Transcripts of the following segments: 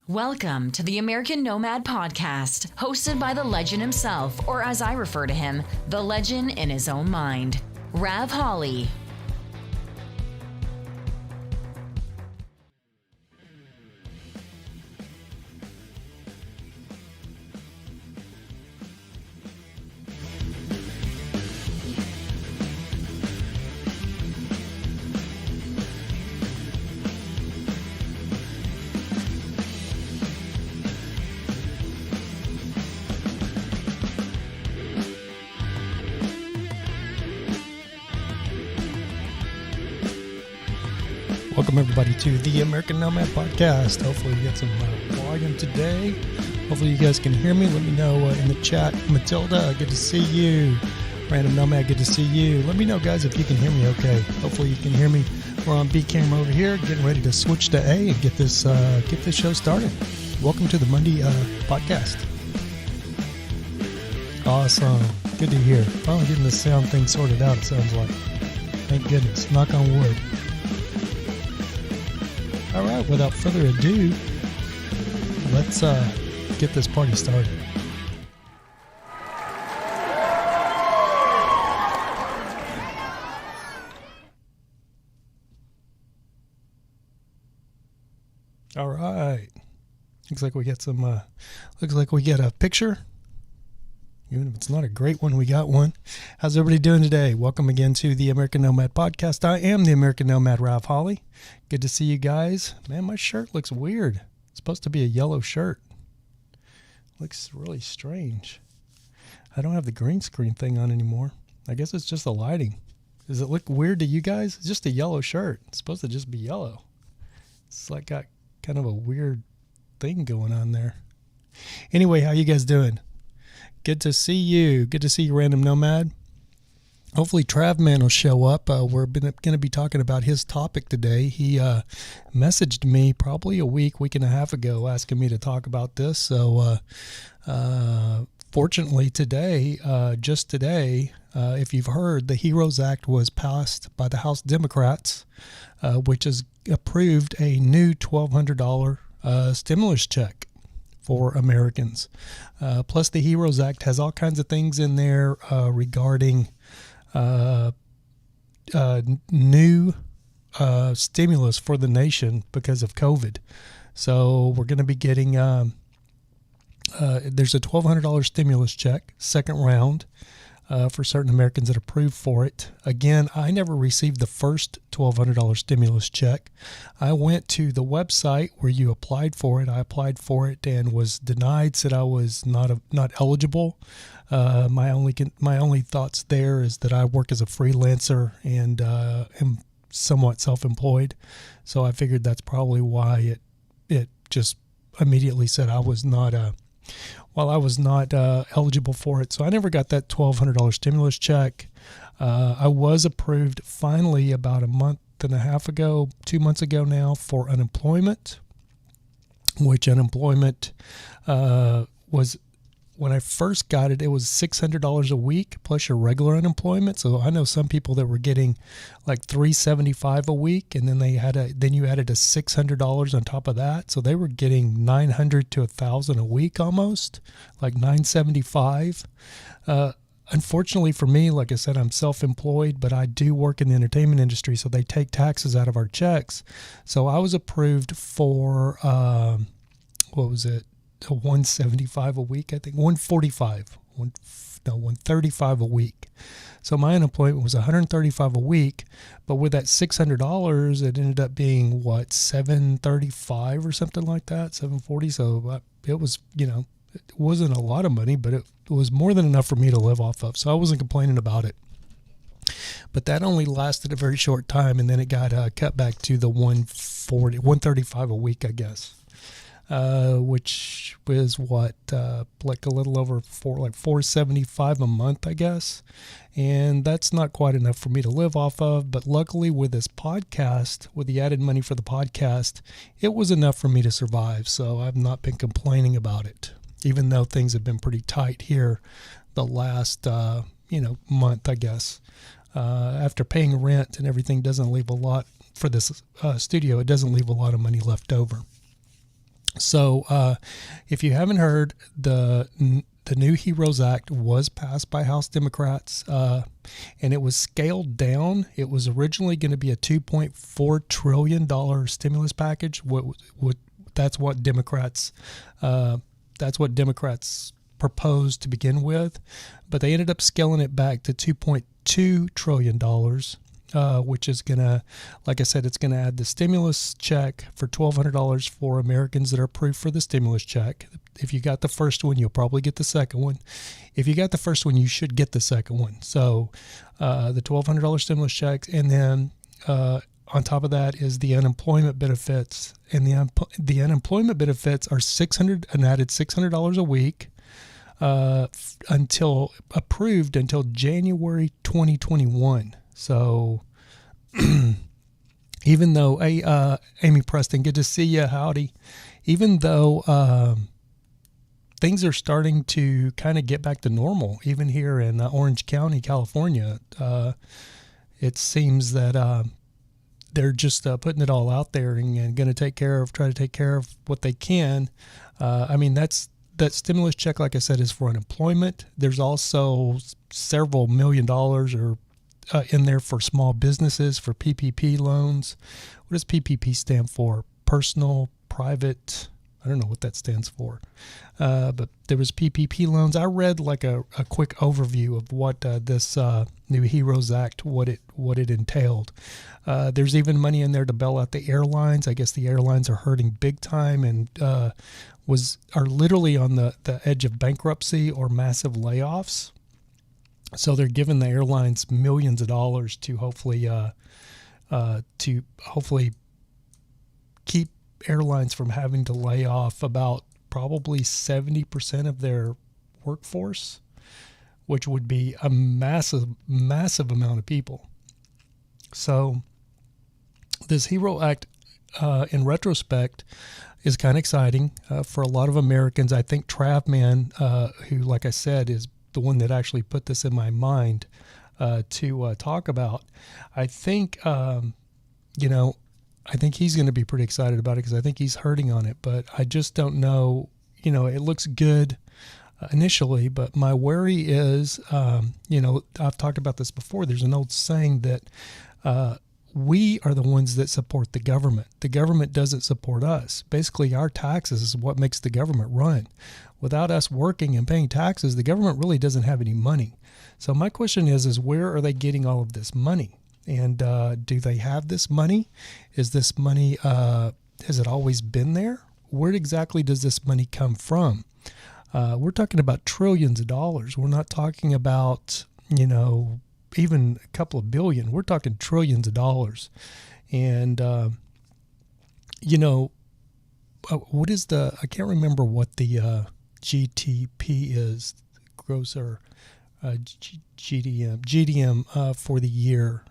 Welcome to the American Nomad Podcast, hosted by the legend himself, or as I refer to him, the legend in his own mind, Rav Holly. Welcome everybody to the American Nomad Podcast. Hopefully you got some volume today. Hopefully you guys can hear me. Let me know in the chat. Matilda, good to see you. Random Nomad, good to see you. Let me know, guys, if you can hear me okay. Hopefully you can hear me. We're on B camera over here, getting ready to switch to A and get this show started. Welcome to the Monday podcast. Awesome. Good to hear. Finally getting the sound thing sorted out, it sounds like. Thank goodness. Knock on wood. All right, without further ado, let's get this party started. All right, looks like we get some. Looks like we get a picture. Even if it's not a great one, we got one. How's everybody doing today? Welcome again to the American Nomad Podcast. I am the American Nomad, Rav Holly. Good to see you guys. Man, my shirt looks weird. It's supposed to be a yellow shirt. Looks really strange. I don't have the green screen thing on anymore. I guess it's just the lighting. Does it look weird to you guys? It's just a yellow shirt. It's supposed to just be yellow. It's like got kind of a weird thing going on there. Anyway, how you guys doing? Good to see you. Good to see you, Random Nomad. Hopefully Travman will show up. We're going to be talking about his topic today. He messaged me probably a week and a half ago asking me to talk about this. So fortunately today, just today, if you've heard, the HEROES Act was passed by the House Democrats, which has approved a new $1,200 stimulus check for Americans. Plus the HEROES Act has all kinds of things in there regarding new stimulus for the nation because of COVID. So we're going to be getting, there's a $1,200 stimulus check, second round, for certain Americans that approved for it. Again, I never received the first $1,200 stimulus check. I went to the website where you applied for it. I applied for it and was denied, said I was not eligible. My only thoughts there is that I work as a freelancer and am somewhat self-employed. So I figured that's probably why it just immediately said I was not eligible for it. So I never got that $1,200 stimulus check. I was approved finally about a month and a half ago, 2 months ago now, for unemployment, which unemployment was, when I first got it, it was $600 a week plus your regular unemployment. So I know some people that were getting like $375 a week, and then you added a $600 on top of that. So they were getting $900 to $1,000 a week almost, like $975. Unfortunately for me, like I said, I'm self-employed, but I do work in the entertainment industry, so they take taxes out of our checks. So I was approved for, what was it? $175 a week, I think, $135 a week. So my unemployment was $135 a week, but with that $600, it ended up being $735 or something like that, $740. So it was, it wasn't a lot of money, but it was more than enough for me to live off of. So I wasn't complaining about it. But that only lasted a very short time, and then it got cut back to the $135 a week, I guess. Which was like a little over $475 a month, I guess. And that's not quite enough for me to live off of. But luckily with this podcast, with the added money for the podcast, it was enough for me to survive. So I've not been complaining about it, even though things have been pretty tight here the last, month, I guess. After paying rent and everything doesn't leave a lot for this studio, it doesn't leave a lot of money left over. So if you haven't heard, the new HEROES Act was passed by House Democrats, and it was scaled down. It was originally going to be a $2.4 trillion stimulus package. That's what Democrats proposed to begin with, but they ended up scaling it back to $2.2 trillion. Which is going to, like I said, it's going to add the stimulus check for $1,200 for Americans that are approved for the stimulus check. If you got the first one, you'll probably get the second one. If you got the first one, you should get the second one. So the $1,200 stimulus checks, and then on top of that is the unemployment benefits. And the unemployment benefits are an added $600 a week until approved until January 2021. So even though, Amy Preston, good to see you. Howdy. Even though things are starting to kind of get back to normal, even here in Orange County, California, it seems that they're just putting it all out there and going to try to take care of what they can. I mean, that stimulus check, like I said, is for unemployment. There's also several $1 million or in there for small businesses, for PPP loans. What does PPP stand for? Personal, private, I don't know what that stands for. But there was PPP loans. I read like a quick overview of what this new HEROES Act, what it entailed. There's even money in there to bail out the airlines. I guess the airlines are hurting big time and are literally on the edge of bankruptcy or massive layoffs. So they're giving the airlines millions of dollars to hopefully keep airlines from having to lay off about probably 70% of their workforce, which would be a massive amount of people. So this HEROES Act, in retrospect, is kind of exciting for a lot of Americans. I think Travman, who, like I said, is the one that actually put this in my mind to talk about. I think, I think he's going to be pretty excited about it because I think he's hurting on it. But I just don't know. It looks good initially, but my worry is, I've talked about this before. There's an old saying that we are the ones that support the government. The government doesn't support us. Basically, our taxes is what makes the government run. Without us working and paying taxes, the government really doesn't have any money. So my question is where are they getting all of this money? And do they have this money? Is this money, has it always been there? Where exactly does this money come from? We're talking about trillions of dollars. We're not talking about, even a couple of billion. We're talking trillions of dollars. And, what is I can't remember what the GTP is, gross or GDM for the year.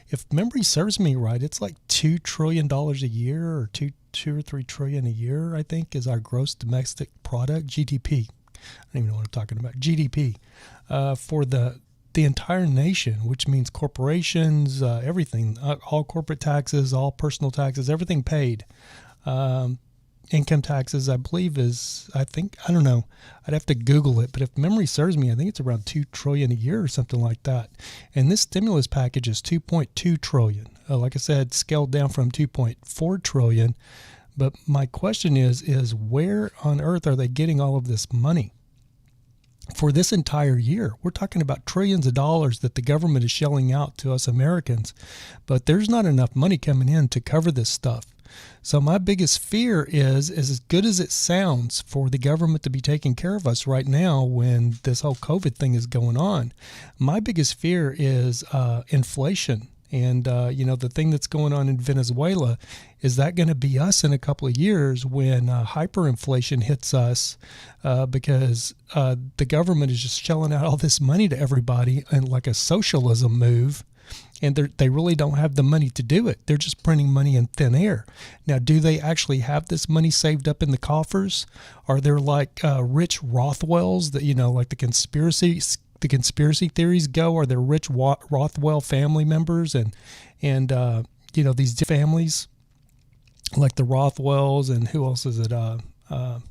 If memory serves me right, it's like $2 trillion a year, or two or 3 trillion a year, I think, is our gross domestic product, GDP. I don't even know what I'm talking about. GDP for the entire nation, which means corporations, everything, all corporate taxes, all personal taxes, everything paid. Income taxes, I believe, I don't know. I'd have to Google it, but if memory serves me, I think it's around 2 trillion a year or something like that. And this stimulus package is 2.2 trillion. Like I said, scaled down from 2.4 trillion. But my question is where on earth are they getting all of this money? For this entire year, we're talking about trillions of dollars that the government is shelling out to us Americans, but there's not enough money coming in to cover this stuff. So my biggest fear is as good as it sounds for the government to be taking care of us right now when this whole COVID thing is going on, my biggest fear is inflation. And, the thing that's going on in Venezuela, is that going to be us in a couple of years when hyperinflation hits us because the government is just shelling out all this money to everybody and like a socialism move. And they really don't have the money to do it. They're just printing money in thin air. Now, do they actually have this money saved up in the coffers? Are there like rich Rothwells that, like the conspiracy theories go? Are there rich Rothwell family members and these families like the Rothwells, and who else is it? the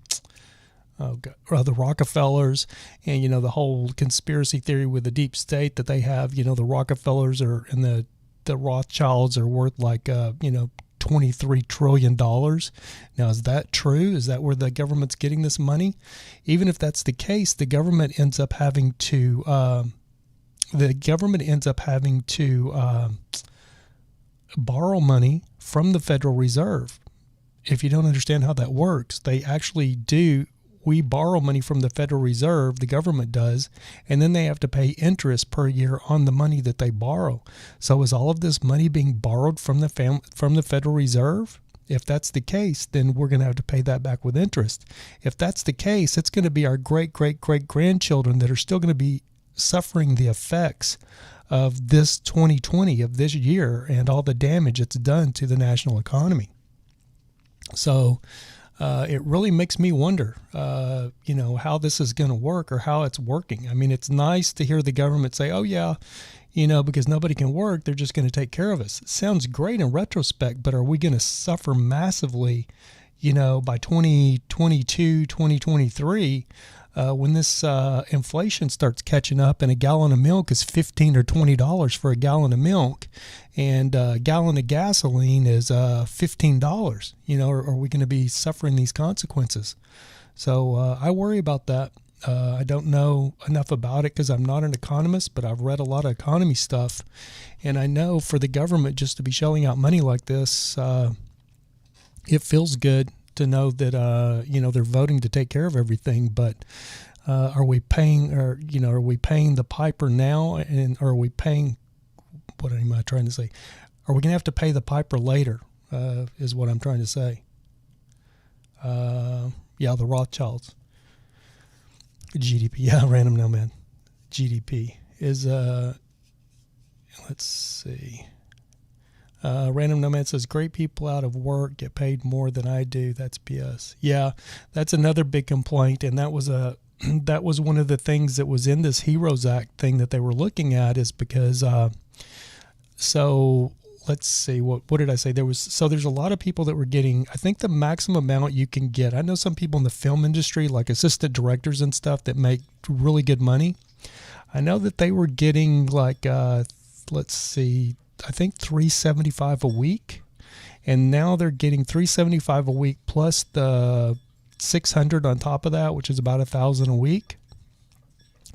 Rockefellers, and the whole conspiracy theory with the deep state that they have. The Rockefellers and the Rothschilds are worth like $23 trillion. Now, is that true? Is that where the government's getting this money? Even if that's the case, the government ends up having to borrow money from the Federal Reserve. If you don't understand how that works, they actually do. We borrow money from the Federal Reserve, the government does, and then they have to pay interest per year on the money that they borrow. So is all of this money being borrowed from the Federal Reserve? If that's the case, then we're going to have to pay that back with interest. If that's the case, it's going to be our great-great-great-grandchildren that are still going to be suffering the effects of this 2020, of this year, and all the damage it's done to the national economy. So it really makes me wonder, how this is going to work or how it's working. I mean, it's nice to hear the government say, oh, yeah, because nobody can work, they're just going to take care of us. It sounds great in retrospect, but are we going to suffer massively, by 2022, 2023, when this inflation starts catching up and a gallon of milk is $15 or $20 for a gallon of milk, and a gallon of gasoline is $15, are we going to be suffering these consequences? So I worry about that. I don't know enough about it because I'm not an economist, but I've read a lot of economy stuff, and I know for the government just to be shelling out money like this, it feels good to know that they're voting to take care of everything, but are we paying the piper now, and are we paying, what am I trying to say? Are we going to have to pay the piper later? Is what I'm trying to say. The Rothschilds. GDP, random nomad. GDP is let's see. Random Nomad says, great people out of work get paid more than I do. That's BS. Yeah, that's another big complaint. And that was one of the things that was in this HEROES Act thing that they were looking at, is because, so let's see, what did I say? There's a lot of people that were getting, I think the maximum amount you can get. I know some people in the film industry, like assistant directors and stuff, that make really good money. I know that they were getting like, let's see, I think $375 a week, and now they're getting $375 a week plus the $600 on top of that, which is about $1,000 a week.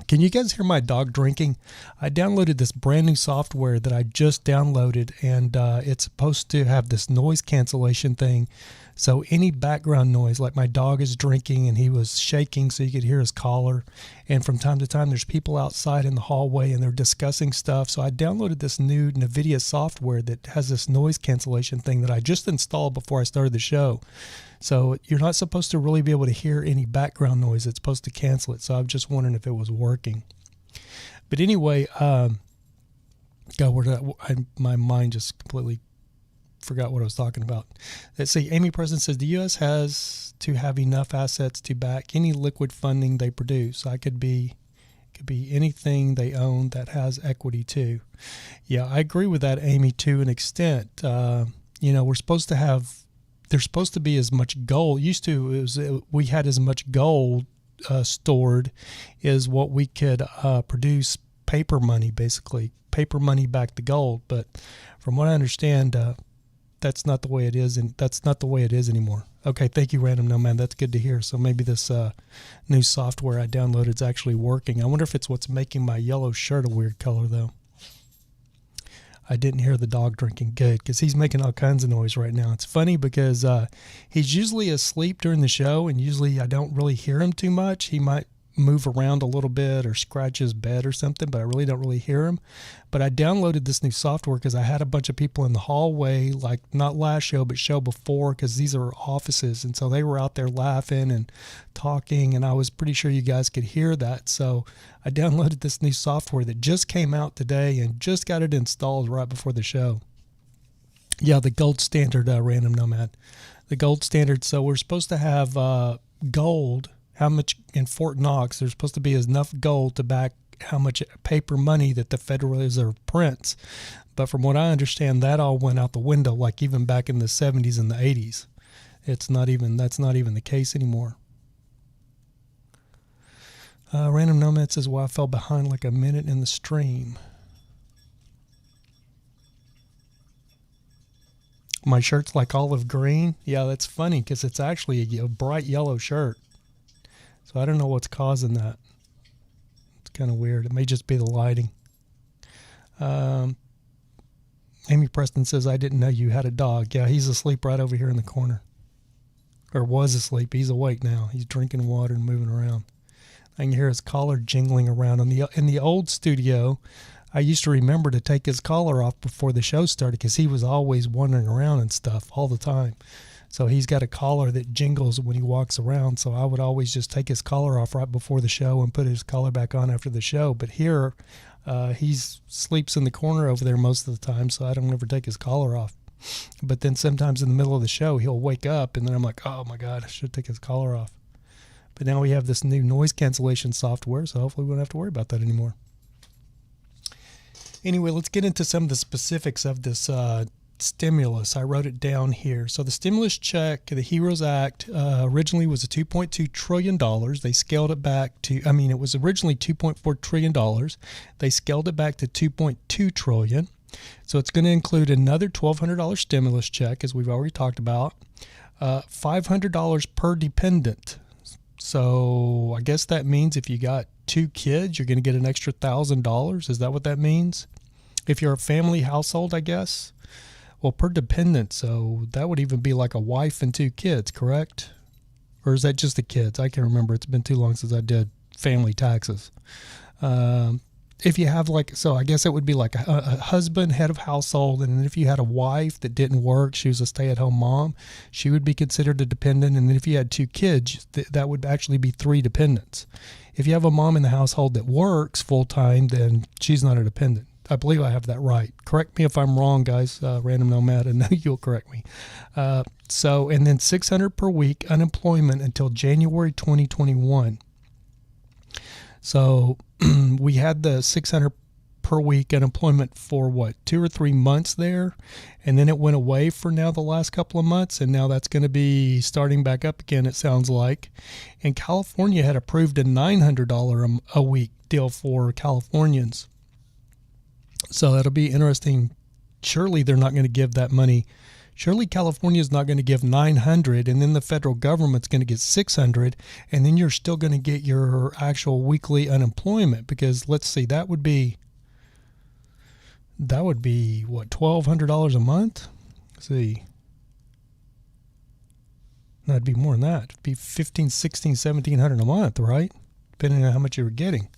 Can you guys hear my dog drinking? I downloaded this brand new software that I just downloaded, and it's supposed to have this noise cancellation thing. So any background noise, like my dog is drinking and he was shaking so you could hear his collar. And from time to time, there's people outside in the hallway and they're discussing stuff. So I downloaded this new NVIDIA software that has this noise cancellation thing that I just installed before I started the show. So you're not supposed to really be able to hear any background noise. It's supposed to cancel it. So I'm just wondering if it was working. But anyway, my mind just completely forgot what I was talking about. Let's see. Amy Preston says the U.S. has to have enough assets to back any liquid funding they produce. It could be anything they own that has equity too. Yeah, I agree with that, Amy, to an extent. We're supposed to have. There's supposed to be as much gold. We had as much gold stored as what we could produce paper money, basically. Paper money back to gold. But from what I understand, that's not the way it is, and that's not the way it is anymore. Okay, thank you, Random Nomad. That's good to hear. So maybe this new software I downloaded is actually working. I wonder if it's what's making my yellow shirt a weird color, though. I didn't hear the dog drinking. Good, because he's making all kinds of noise right now. It's funny because he's usually asleep during the show, and usually I don't really hear him too much. He might move around a little bit or scratch his bed or something, but I really don't really hear him. But I downloaded this new software because I had a bunch of people in the hallway, like not last show, but show before, because these are offices. And so they were out there laughing and talking, and I was pretty sure you guys could hear that. So I downloaded this new software that just came out today and just got it installed right before the show. Yeah, the gold standard, Random Nomad. The gold standard. So we're supposed to have gold. How much in Fort Knox, there's supposed to be enough gold to back how much paper money that the Federal Reserve prints. But from what I understand, that all went out the window, like even back in the 70s and the 80s. That's not even the case anymore. Random Nomad says, well, I fell behind like a minute in the stream. My shirt's like olive green. Yeah, that's funny because it's actually a bright yellow shirt. So I don't know what's causing that. It's kind of weird. It may just be the lighting. Amy Preston says, I didn't know you had a dog. Yeah, he's asleep right over here in the corner. Or was asleep. He's awake now. He's drinking water and moving around. I can hear his collar jingling around. In the old studio, I used to remember to take his collar off before the show started because he was always wandering around and stuff all the time. So he's got a collar that jingles when he walks around. So I would always just take his collar off right before the show and put his collar back on after the show. But here, he sleeps in the corner over there most of the time, so I don't ever take his collar off. But then sometimes in the middle of the show, he'll wake up, and then I'm like, oh, my God, I should take his collar off. But now we have this new noise cancellation software, so hopefully we won't have to worry about that anymore. Anyway, let's get into some of the specifics of this stimulus. I wrote it down here. So the stimulus check, the HEROES Act, originally was a $2.2 trillion. They scaled it back to, it was originally $2.4 trillion. They scaled it back to $2.2 trillion. So it's going to include another $1,200 stimulus check, as we've already talked about, $500 per dependent. So I guess that means if you got 2 kids, you're going to get an extra $1,000. Is that what that means? If you're a family household, I guess. Well, per dependent, so that would even be like a wife and 2 kids, correct? Or is that just the kids? I can't remember. It's been too long since I did family taxes. If you have so I guess it would be like a husband, head of household, and then if you had a wife that didn't work, she was a stay-at-home mom, she would be considered a dependent. And then if you had 2 kids, that would actually be 3 dependents. If you have a mom in the household that works full-time, then she's not a dependent. I believe I have that right. Correct me if I'm wrong, guys. Random Nomad, I know you'll correct me. And then $600 per week unemployment until January 2021. So we had the $600 per week unemployment for 2 or 3 months there, and then it went away for now the last couple of months, and now that's going to be starting back up again, it sounds like. And California had approved a $900 a week deal for Californians. So that'll be interesting. Surely they're not going to give that money. Surely California is not going to give $900, and then the federal government's going to get $600, and then you're still going to get your actual weekly unemployment, because let's see, that would be what, $1,200 a month? Let's see. No, it'd be more than that. It'd be $1,500, $1,600, $1,700 a month, right? Depending on how much you were getting.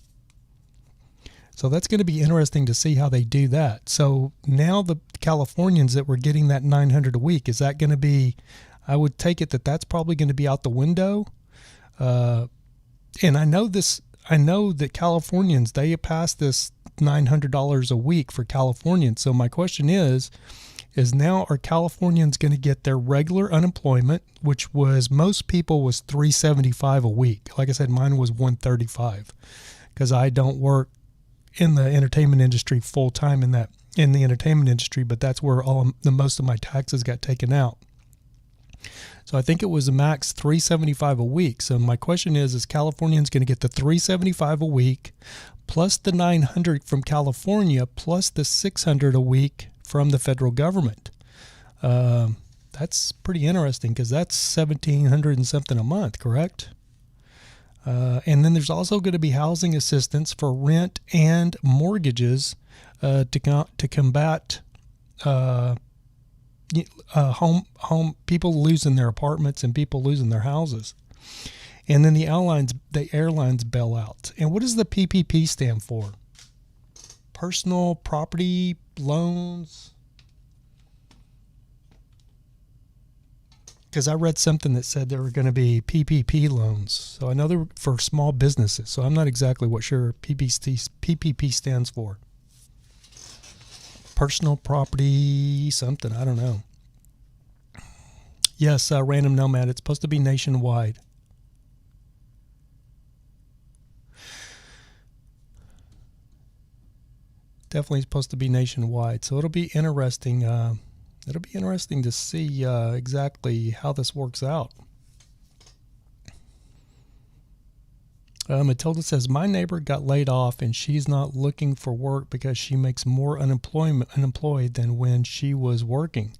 So that's going to be interesting to see how they do that. So now the Californians that were getting that $900 a week, is that going to be, I would take it that that's probably going to be out the window. And I know that Californians, they passed this $900 a week for Californians. So my question is now are Californians going to get their regular unemployment, which was, most people was $375 a week. Like I said, mine was $135 because I don't work in the entertainment industry full time in the entertainment industry, but that's where most of my taxes got taken out. So I think it was a max $375 a week. So my question is Californians going to get the $375 a week plus the $900 from California plus the $600 a week from the federal government? That's pretty interesting because that's $1,700 and something a month, correct? And then there's also going to be housing assistance for rent and mortgages to combat home people losing their apartments and people losing their houses. And then the airlines bailout. And what does the PPP stand for? Personal property loans. Because I read something that said there were going to be PPP loans. So I know they're for small businesses. So I'm not exactly sure PPP stands for. Personal property something. I don't know. Yes, Random Nomad. It's supposed to be nationwide. Definitely supposed to be nationwide. So it'll be interesting. It'll be interesting to see exactly how this works out. Matilda says, my neighbor got laid off and she's not looking for work because she makes more unemployed than when she was working.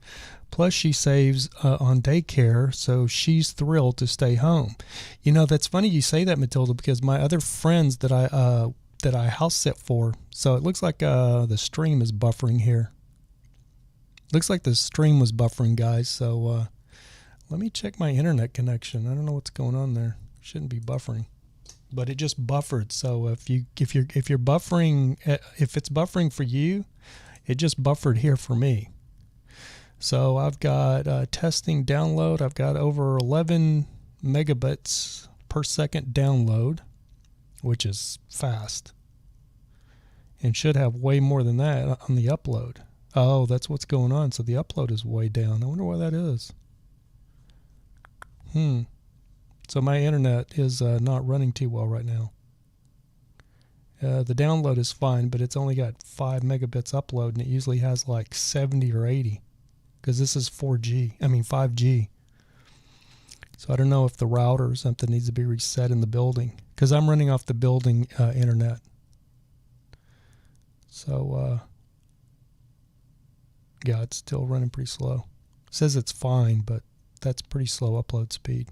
Plus she saves on daycare, so she's thrilled to stay home. You know, that's funny you say that, Matilda, because my other friends that I house sit for, so it looks like the stream is buffering here. Looks like the stream was buffering, guys, so let me check my internet connection. I don't know what's going on there. Shouldn't be buffering. But it just buffered. So if you're buffering, if it's buffering for you, it just buffered here for me. So I've got testing download. I've got over 11 megabits per second download, which is fast, and should have way more than that on the upload. Oh, that's what's going on. So the upload is way down. I wonder why that is. So my internet is not running too well right now. The download is fine, but it's only got 5 megabits upload, and it usually has like 70 or 80, because this is 5G. So I don't know if the router or something needs to be reset in the building, because I'm running off the building internet. So yeah, it's still running pretty slow. It says it's fine, but that's pretty slow upload speed.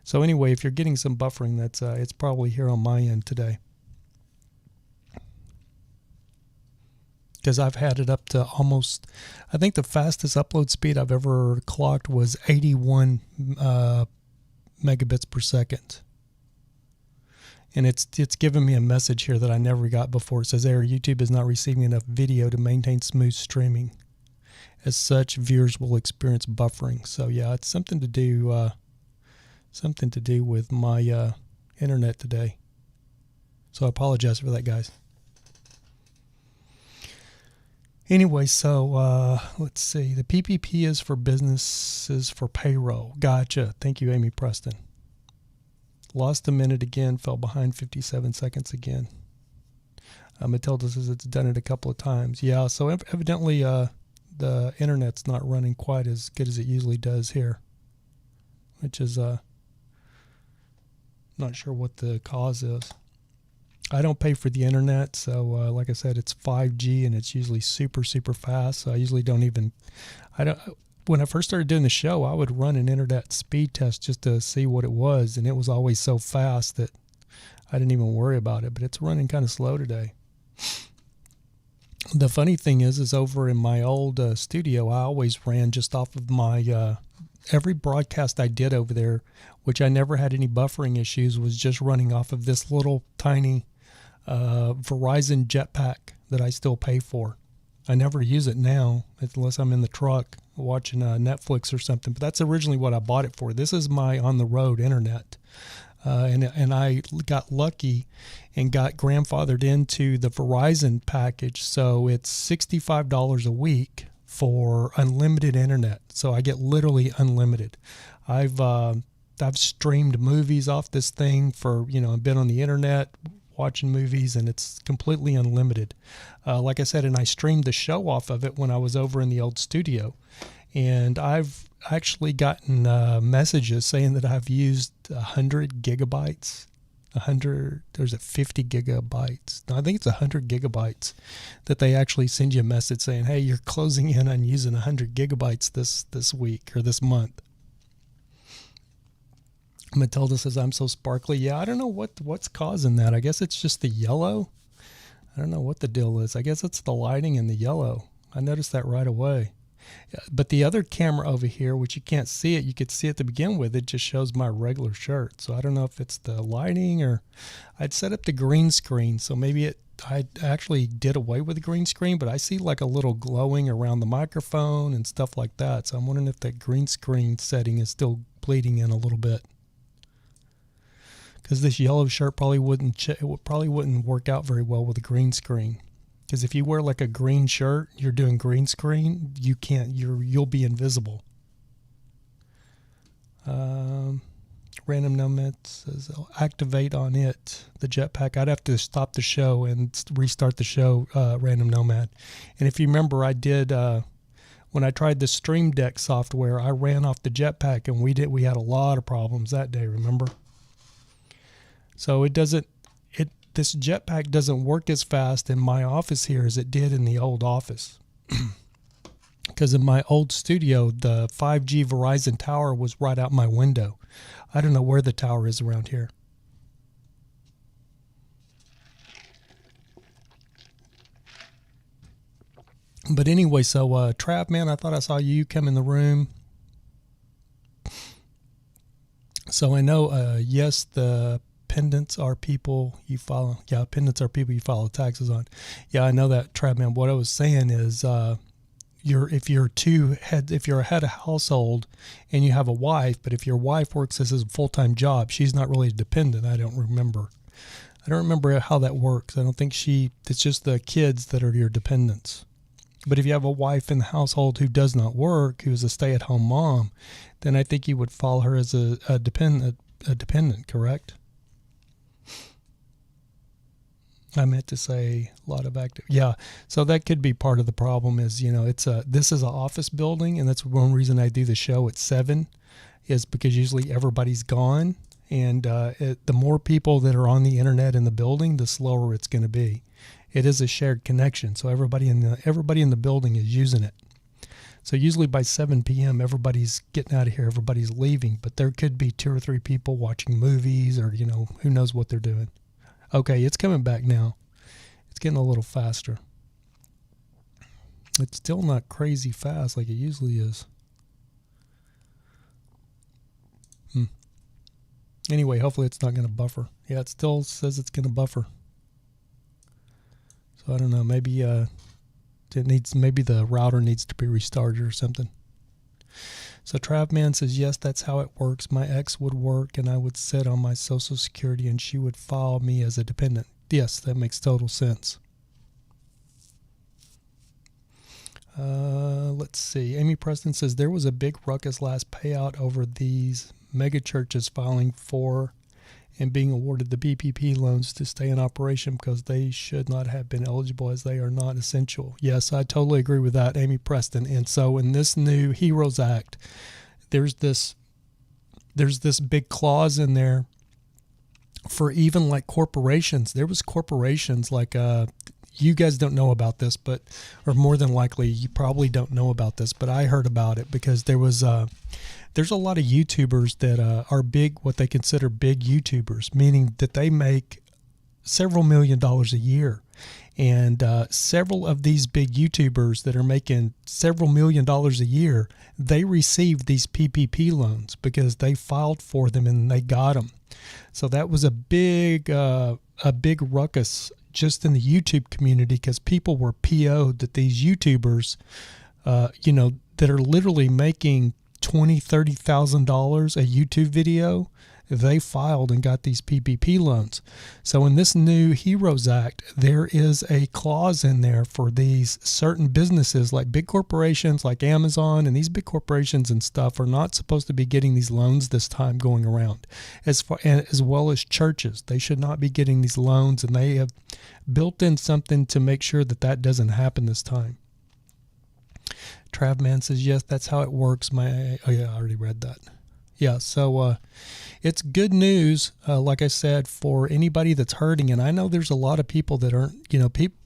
So anyway, if you're getting some buffering, that's it's probably here on my end today, because I've had it up to almost, I think the fastest upload speed I've ever clocked was 81 megabits per second. And it's giving me a message here that I never got before. It says, error, YouTube is not receiving enough video to maintain smooth streaming. As such, viewers will experience buffering. So yeah, it's something to do with my internet today. So I apologize for that, guys. Anyway, so let's see. The PPP is for businesses for payroll. Gotcha. Thank you, Amy Preston. Lost a minute again, fell behind 57 seconds again. Matilda says it's done it a couple of times. Yeah, so evidently the internet's not running quite as good as it usually does here, which is not sure what the cause is. I don't pay for the internet, so like I said, it's 5G and it's usually super fast. So I usually don't even, when I first started doing the show, I would run an internet speed test just to see what it was, and it was always so fast that I didn't even worry about it, but it's running kind of slow today. The funny thing is over in my old studio, I always ran just off of my, every broadcast I did over there, which I never had any buffering issues, was just running off of this little tiny Verizon Jetpack that I still pay for. I never use it now unless I'm in the truck watching Netflix or something, but that's originally what I bought it for. This is my on-the-road internet, and I got lucky and got grandfathered into the Verizon package, so it's $65 a week for unlimited internet. So I get literally unlimited. I've streamed movies off this thing for, I've been on the internet watching movies, and it's completely unlimited. Like I said, and I streamed the show off of it when I was over in the old studio, and I've actually gotten messages saying that I've used 100 gigabytes. 50 gigabytes. No, I think it's 100 gigabytes that they actually send you a message saying, hey, you're closing in on using 100 gigabytes this week or this month. Matilda says, I'm so sparkly. Yeah, I don't know what's causing that. I guess it's just the yellow. I don't know what the deal is. I guess it's the lighting and the yellow. I noticed that right away. But the other camera over here, which you can't see it, you could see it to begin with, it just shows my regular shirt. So I don't know if it's the lighting, or I'd set up the green screen. So maybe I actually did away with the green screen, but I see like a little glowing around the microphone and stuff like that. So I'm wondering if that green screen setting is still bleeding in a little bit. Because this yellow shirt probably wouldn't work out very well with a green screen. Because if you wear like a green shirt, you're doing green screen, you'll be invisible. Random Nomad says, activate on it, the jetpack. I'd have to stop the show and restart the show, Random Nomad. And if you remember, I did, When I tried the Stream Deck software, I ran off the Jetpack, and we had a lot of problems that day, remember? So this Jetpack doesn't work as fast in my office here as it did in the old office. Because in my old studio, the 5G Verizon tower was right out my window. I don't know where the tower is around here. But anyway, so Trav, man, I thought I saw you come in the room. So I know, yes, the pendants are people you follow. Yeah, pendants are people you follow taxes on. Yeah, I know that, Trav, man. What I was saying is, if you're a head of household and you have a wife, but if your wife works as a full-time job, she's not really a dependent. I don't remember how that works. I don't think it's just the kids that are your dependents. But if you have a wife in the household who does not work, who is a stay-at-home mom, then I think you would follow her as a dependent, correct? I meant to say a lot of active. Yeah, so that could be part of the problem is, this is an office building, and that's one reason I do the show at 7 is because usually everybody's gone, and the more people that are on the internet in the building, the slower it's going to be. It is a shared connection, so everybody in the building is using it. So usually by 7 p.m., everybody's getting out of here, everybody's leaving, but there could be 2 or 3 people watching movies or, who knows what they're doing. Okay, it's coming back now. It's getting a little faster. It's still not crazy fast like it usually is. Anyway, hopefully it's not going to buffer. Yeah, it still says it's going to buffer. So I don't know, maybe maybe the router needs to be restarted or something. So Travman says, yes, that's how it works. My ex would work and I would sit on my Social Security and she would file me as a dependent. Yes, that makes total sense. Let's see. Amy Preston says, there was a big ruckus last payout over these mega churches filing for and being awarded the BPP loans to stay in operation because they should not have been eligible as they are not essential. Yes, I totally agree with that, Amy Preston. And so in this new HEROES Act, there's this big clause in there for even like corporations. There was corporations like you guys don't know about this, or more than likely you probably don't know about this, but I heard about it because there's a lot of YouTubers that are big, what they consider big YouTubers, meaning that they make several $1 million a year. And several of these big YouTubers that are making several $1 million a year, they received these PPP loans because they filed for them and they got them. So that was a big ruckus just in the YouTube community because people were PO'd that these YouTubers, that are literally making $20,000, $30,000 a YouTube video, they filed and got these PPP loans. So in this new HEROES Act, there is a clause in there for these certain businesses like big corporations like Amazon, and these big corporations and stuff are not supposed to be getting these loans this time going around, as well as churches. They should not be getting these loans, and they have built in something to make sure that doesn't happen this time. Travman says, yes, that's how it works. I already read that. Yeah, so it's good news, like I said, for anybody that's hurting. And I know there's a lot of people that aren't,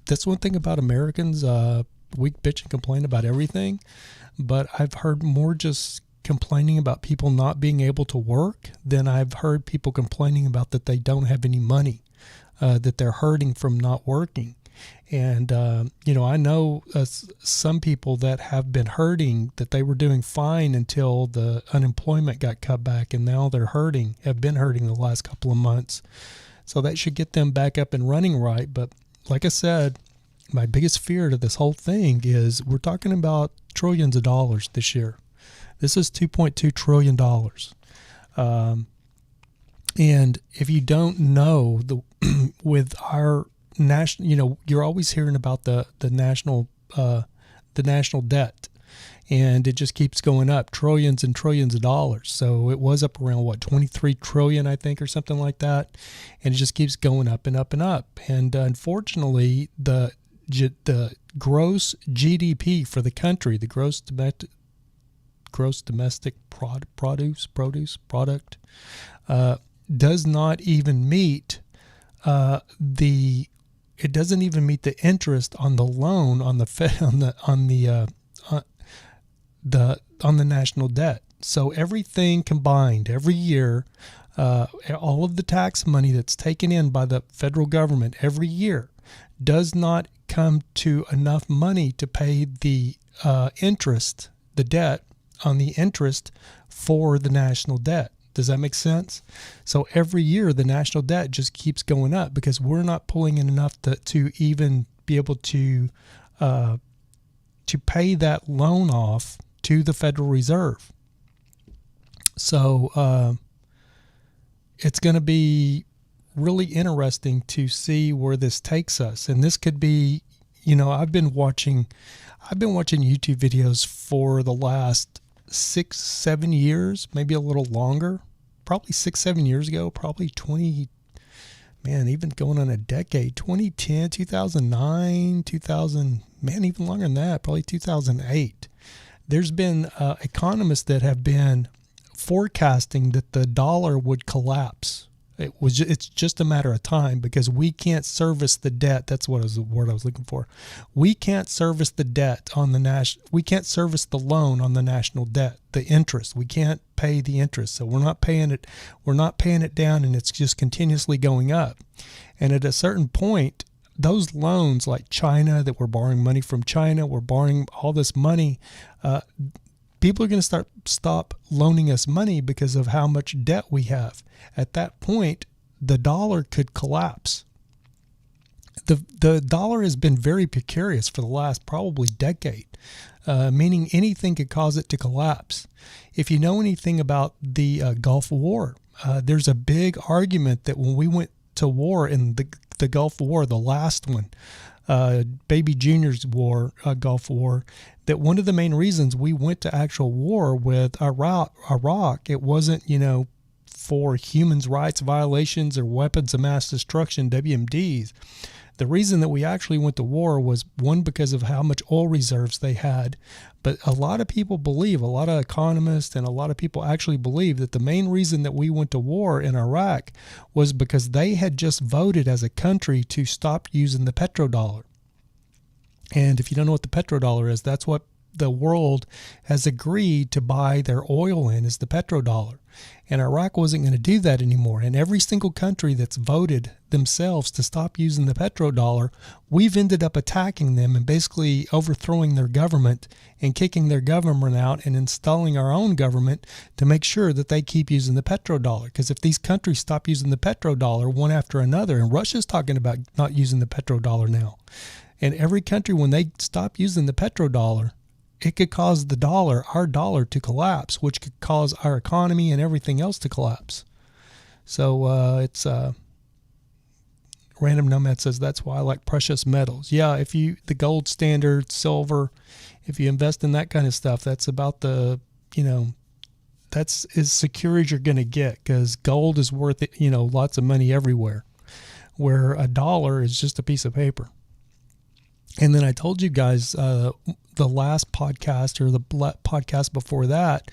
that's one thing about Americans. We bitch and complain about everything. But I've heard more just complaining about people not being able to work than I've heard people complaining about that they don't have any money, that they're hurting from not working. And, I know some people that have been hurting, that they were doing fine until the unemployment got cut back, and now they're have been hurting the last couple of months. So that should get them back up and running right. But like I said, my biggest fear to this whole thing is we're talking about trillions of dollars this year. This is $2.2 trillion. And if you don't know, with our national, you're always hearing about the national debt, and it just keeps going up, trillions and trillions of dollars. So it was up around 23 trillion, I think, or something like that, and it just keeps going up and up and up. And unfortunately, the gross GDP for the country, the gross domestic product, does not even meet it doesn't even meet the interest on the loan on the national debt. So everything combined, every year, all of the tax money that's taken in by the federal government every year does not come to enough money to pay the interest, the debt on the interest for the national debt. Does that make sense? So every year the national debt just keeps going up because we're not pulling in enough to even be able to pay that loan off to the Federal Reserve. So it's going to be really interesting to see where this takes us. And this could be, I've been watching YouTube videos for the last 6-7 years, maybe a little longer, probably 6-7 years ago, probably 20, even going on a decade, 2010, 2009, 2000, even longer than that, probably 2008. There's been economists that have been forecasting that the dollar would collapse. It's just a matter of time because we can't service the debt. That's what was the word I was looking for. We can't service the debt on the we can't service the loan on the national debt, the interest. We can't pay the interest. So we're not paying it. We're not paying it down, and it's just continuously going up. And at a certain point, those loans like China, that we're borrowing money from China, we're borrowing all this money. People are going to stop loaning us money because of how much debt we have. At that point, the dollar could collapse. The dollar has been very precarious for the last probably decade, meaning anything could cause it to collapse. If you know anything about the Gulf War, there's a big argument that when we went to war in the Gulf War, the last one, Baby Junior's war, Gulf War, that one of the main reasons we went to actual war with Iraq, it wasn't, for human rights violations or weapons of mass destruction, WMDs. The reason that we actually went to war was, one, because of how much oil reserves they had. But a lot of people believe, a lot of economists and a lot of people actually believe that the main reason that we went to war in Iraq was because they had just voted as a country to stop using the petrodollar. And if you don't know what the petrodollar is, that's what the world has agreed to buy their oil in, is the petrodollar. And Iraq wasn't going to do that anymore. And every single country that's voted themselves to stop using the petrodollar, we've ended up attacking them and basically overthrowing their government and kicking their government out and installing our own government to make sure that they keep using the petrodollar. Because if these countries stop using the petrodollar one after another, and Russia's talking about not using the petrodollar now, and every country, when they stop using the petrodollar, it could cause our dollar to collapse, which could cause our economy and everything else to collapse. So it's Random Nomad says that's why I like precious metals. Yeah, the gold standard, silver, if you invest in that kind of stuff, that's about that's as secure as you're going to get, because gold is worth lots of money everywhere, where a dollar is just a piece of paper. And then I told you guys the last podcast or the podcast before that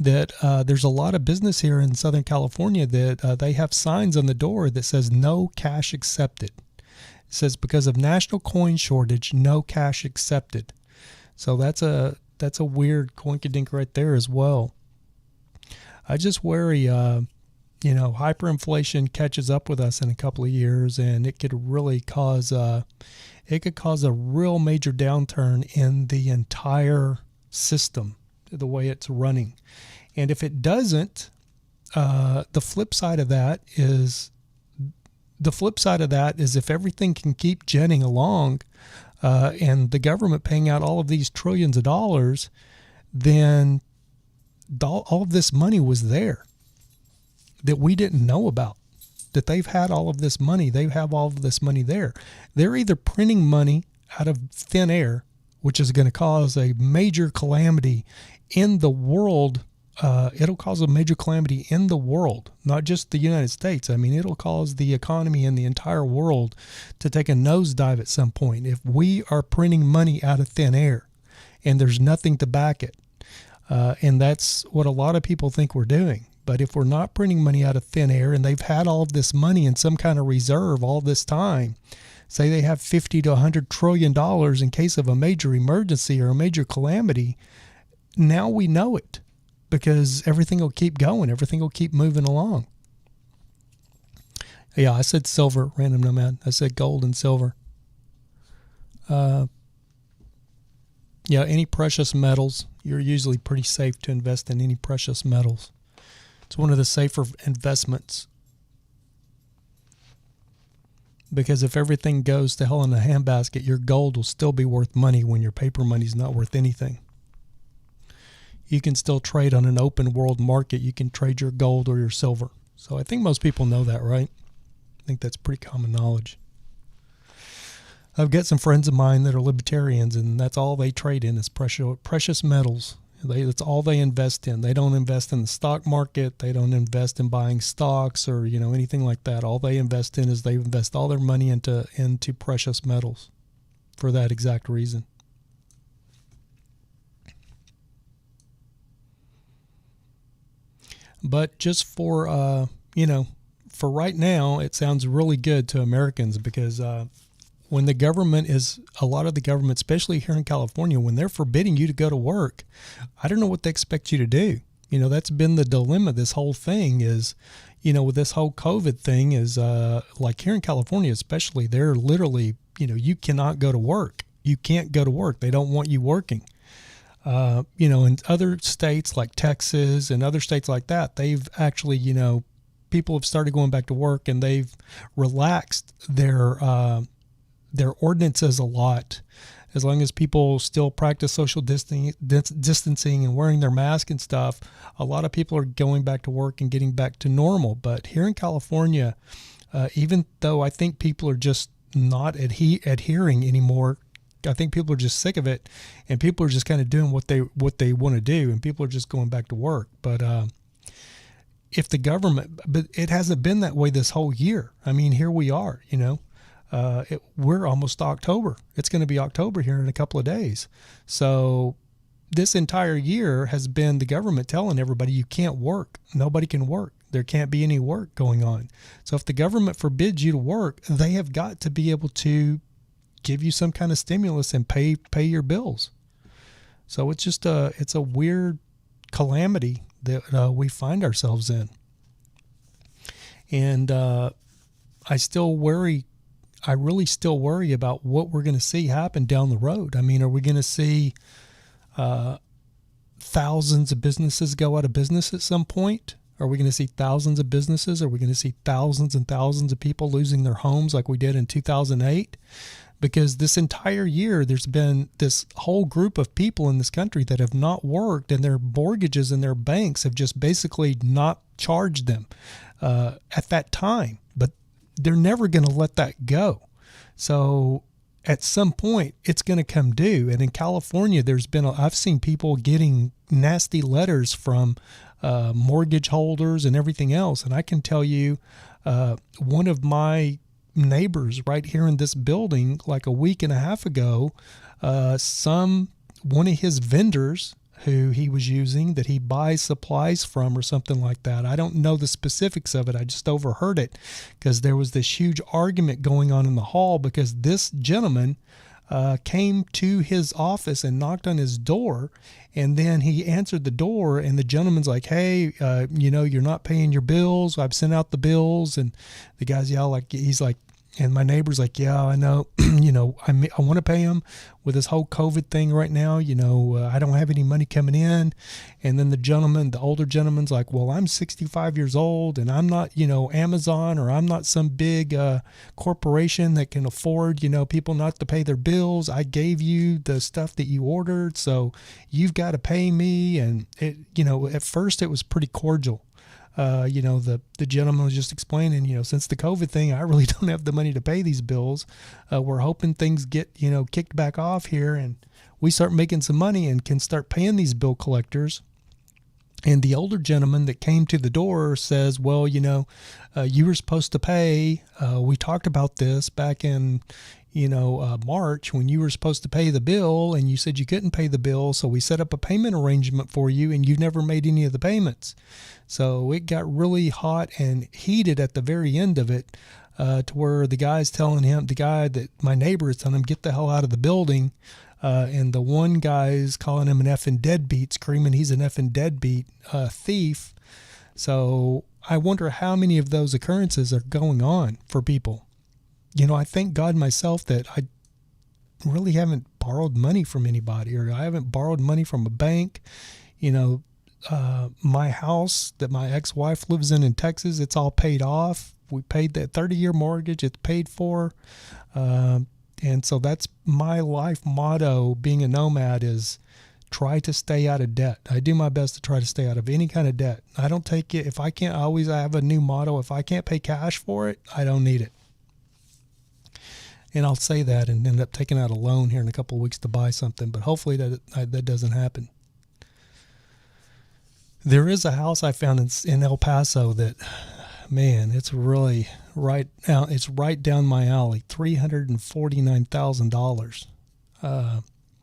there's a lot of business here in Southern California that they have signs on the door that says no cash accepted. It says because of national coin shortage, no cash accepted. So that's a weird coinkydink right there as well. I just worry, hyperinflation catches up with us in a couple of years, and it could really cause a real major downturn in the entire system, the way it's running. And if it doesn't, the flip side of that is if everything can keep jetting along, and the government paying out all of these trillions of dollars, then all of this money was there that we didn't know about. That they've had all of this money. They have all of this money there. They're either printing money out of thin air, which is going to cause a major calamity in the world it'll cause a major calamity in the world, not just the United States. I mean, it'll cause the economy in the entire world to take a nosedive at some point. If we are printing money out of thin air and there's nothing to back it, and that's what a lot of people think we're doing. But if we're not printing money out of thin air and they've had all of this money in some kind of reserve all this time, say they have $50 to $100 trillion in case of a major emergency or a major calamity, now we know it because everything will keep going. Everything will keep moving along. Yeah, I said silver, random nomad. I said gold and silver. Yeah, any precious metals, you're usually pretty safe to invest in any precious metals. It's one of the safer investments. Because if everything goes to hell in a handbasket, your gold will still be worth money when your paper money's not worth anything. You can still trade on an open world market. You can trade your gold or your silver. So I think most people know that, right? I think that's pretty common knowledge. I've got some friends of mine that are libertarians, and that's all they trade in is precious metals. That's all they invest in. They don't invest in the stock market. They don't invest in buying stocks or anything like that. All they invest in is they invest all their money into precious metals for that exact reason. But just for for right now, it sounds really good to Americans because when the government a lot of the government, especially here in California, when they're forbidding you to go to work, I don't know what they expect you to do. That's been the dilemma. This whole thing is, with this whole COVID thing is like here in California, especially, they're literally, you cannot go to work. You can't go to work. They don't want you working. In other states like Texas and other states like that, they've actually, people have started going back to work and they've relaxed their ordinances a lot, as long as people still practice social distancing and wearing their mask and stuff. A lot of people are going back to work and getting back to normal. But here in California, even though I think people are just not adhering anymore, I think people are just sick of it, and people are just kind of doing what they want to do, and people are just going back to work. But if the government, but it hasn't been that way this whole year. I mean, here we are, we're almost October. It's going to be October here in a couple of days. So this entire year has been the government telling everybody you can't work. Nobody can work. There can't be any work going on. So if the government forbids you to work, they have got to be able to give you some kind of stimulus and pay your bills. So it's just it's a weird calamity that we find ourselves in. And I really still worry about what we're going to see happen down the road. I mean, are we going to see thousands of businesses go out of business at some point? Are we going to see thousands of businesses? Are we going to see thousands and thousands of people losing their homes like we did in 2008? Because this entire year, there's been this whole group of people in this country that have not worked, and their mortgages and their banks have just basically not charged them at that time. But they're never going to let that go. So at some point, it's going to come due. And in California, I've seen people getting nasty letters from mortgage holders and everything else. And I can tell you, one of my neighbors right here in this building, like a week and a half ago, one of his vendors who he was using that he buys supplies from or something like that. I don't know the specifics of it. I just overheard it because there was this huge argument going on in the hall because this gentleman came to his office and knocked on his door, and then he answered the door, and the gentleman's like, hey, you're not paying your bills. I've sent out the bills. And the guy's he's like, and my neighbor's like, yeah, I know, I want to pay him with this whole COVID thing right now. I don't have any money coming in. And then the older gentleman's like, well, I'm 65 years old and I'm not, Amazon, or I'm not some big corporation that can afford, people not to pay their bills. I gave you the stuff that you ordered, so you've got to pay me. And it, at first it was pretty cordial. The gentleman was just explaining, since the COVID thing, I really don't have the money to pay these bills. We're hoping things get, kicked back off here and we start making some money and can start paying these bill collectors. And the older gentleman that came to the door says, well, you were supposed to pay. We talked about this back in, March when you were supposed to pay the bill, and you said you couldn't pay the bill. So we set up a payment arrangement for you, and you've never made any of the payments. So it got really hot and heated at the very end of it, to where the guy that my neighbor is telling him, get the hell out of the building. And the one guy is calling him an effing deadbeat, screaming he's an effing deadbeat thief. So I wonder how many of those occurrences are going on for people. I thank God myself that I really haven't borrowed money from anybody, or I haven't borrowed money from a bank. My house that my ex-wife lives in Texas, it's all paid off. We paid that 30-year mortgage. It's paid for. And so that's my life motto being a nomad, is try to stay out of debt. I do my best to try to stay out of any kind of debt. I don't take it. If I can't, I have a new motto. If I can't pay cash for it, I don't need it. And I'll say that and end up taking out a loan here in a couple of weeks to buy something. But hopefully that doesn't happen. There is a house I found in El Paso that, man, it's really right now. It's right down my alley. $349,000,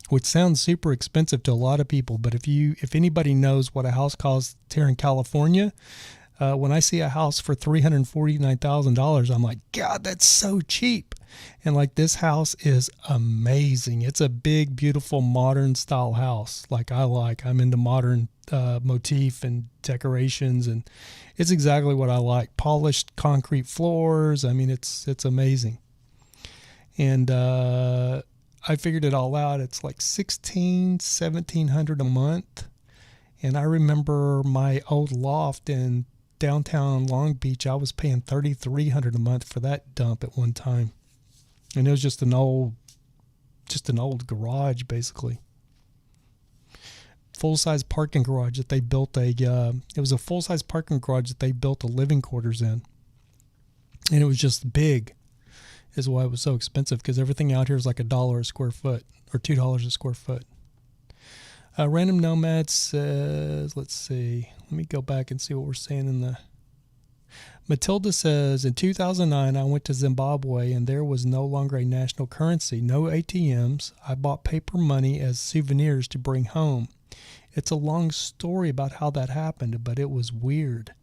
which sounds super expensive to a lot of people. But if anybody knows what a house costs here in California, when I see a house for $349,000, I'm like, God, that's so cheap. And like, this house is amazing. It's a big, beautiful, modern style house. I'm into modern motif and decorations, and it's exactly what I like. Polished concrete floors. I mean, it's amazing. And I figured it all out. It's like $1,700 a month. And I remember my old loft in downtown Long Beach, I was paying $3,300 a month for that dump at one time. And it was just an old garage, basically. Full-size parking garage that they built it was a full-size parking garage that they built a living quarters in. And it was just big, is why it was so expensive, because everything out here is like $1 a square foot or $2 a square foot. Random Nomad says, let's see. Let me go back and see what we're saying in the... Matilda says, in 2009, I went to Zimbabwe and there was no longer a national currency, no ATMs. I bought paper money as souvenirs to bring home. It's a long story about how that happened, but it was weird.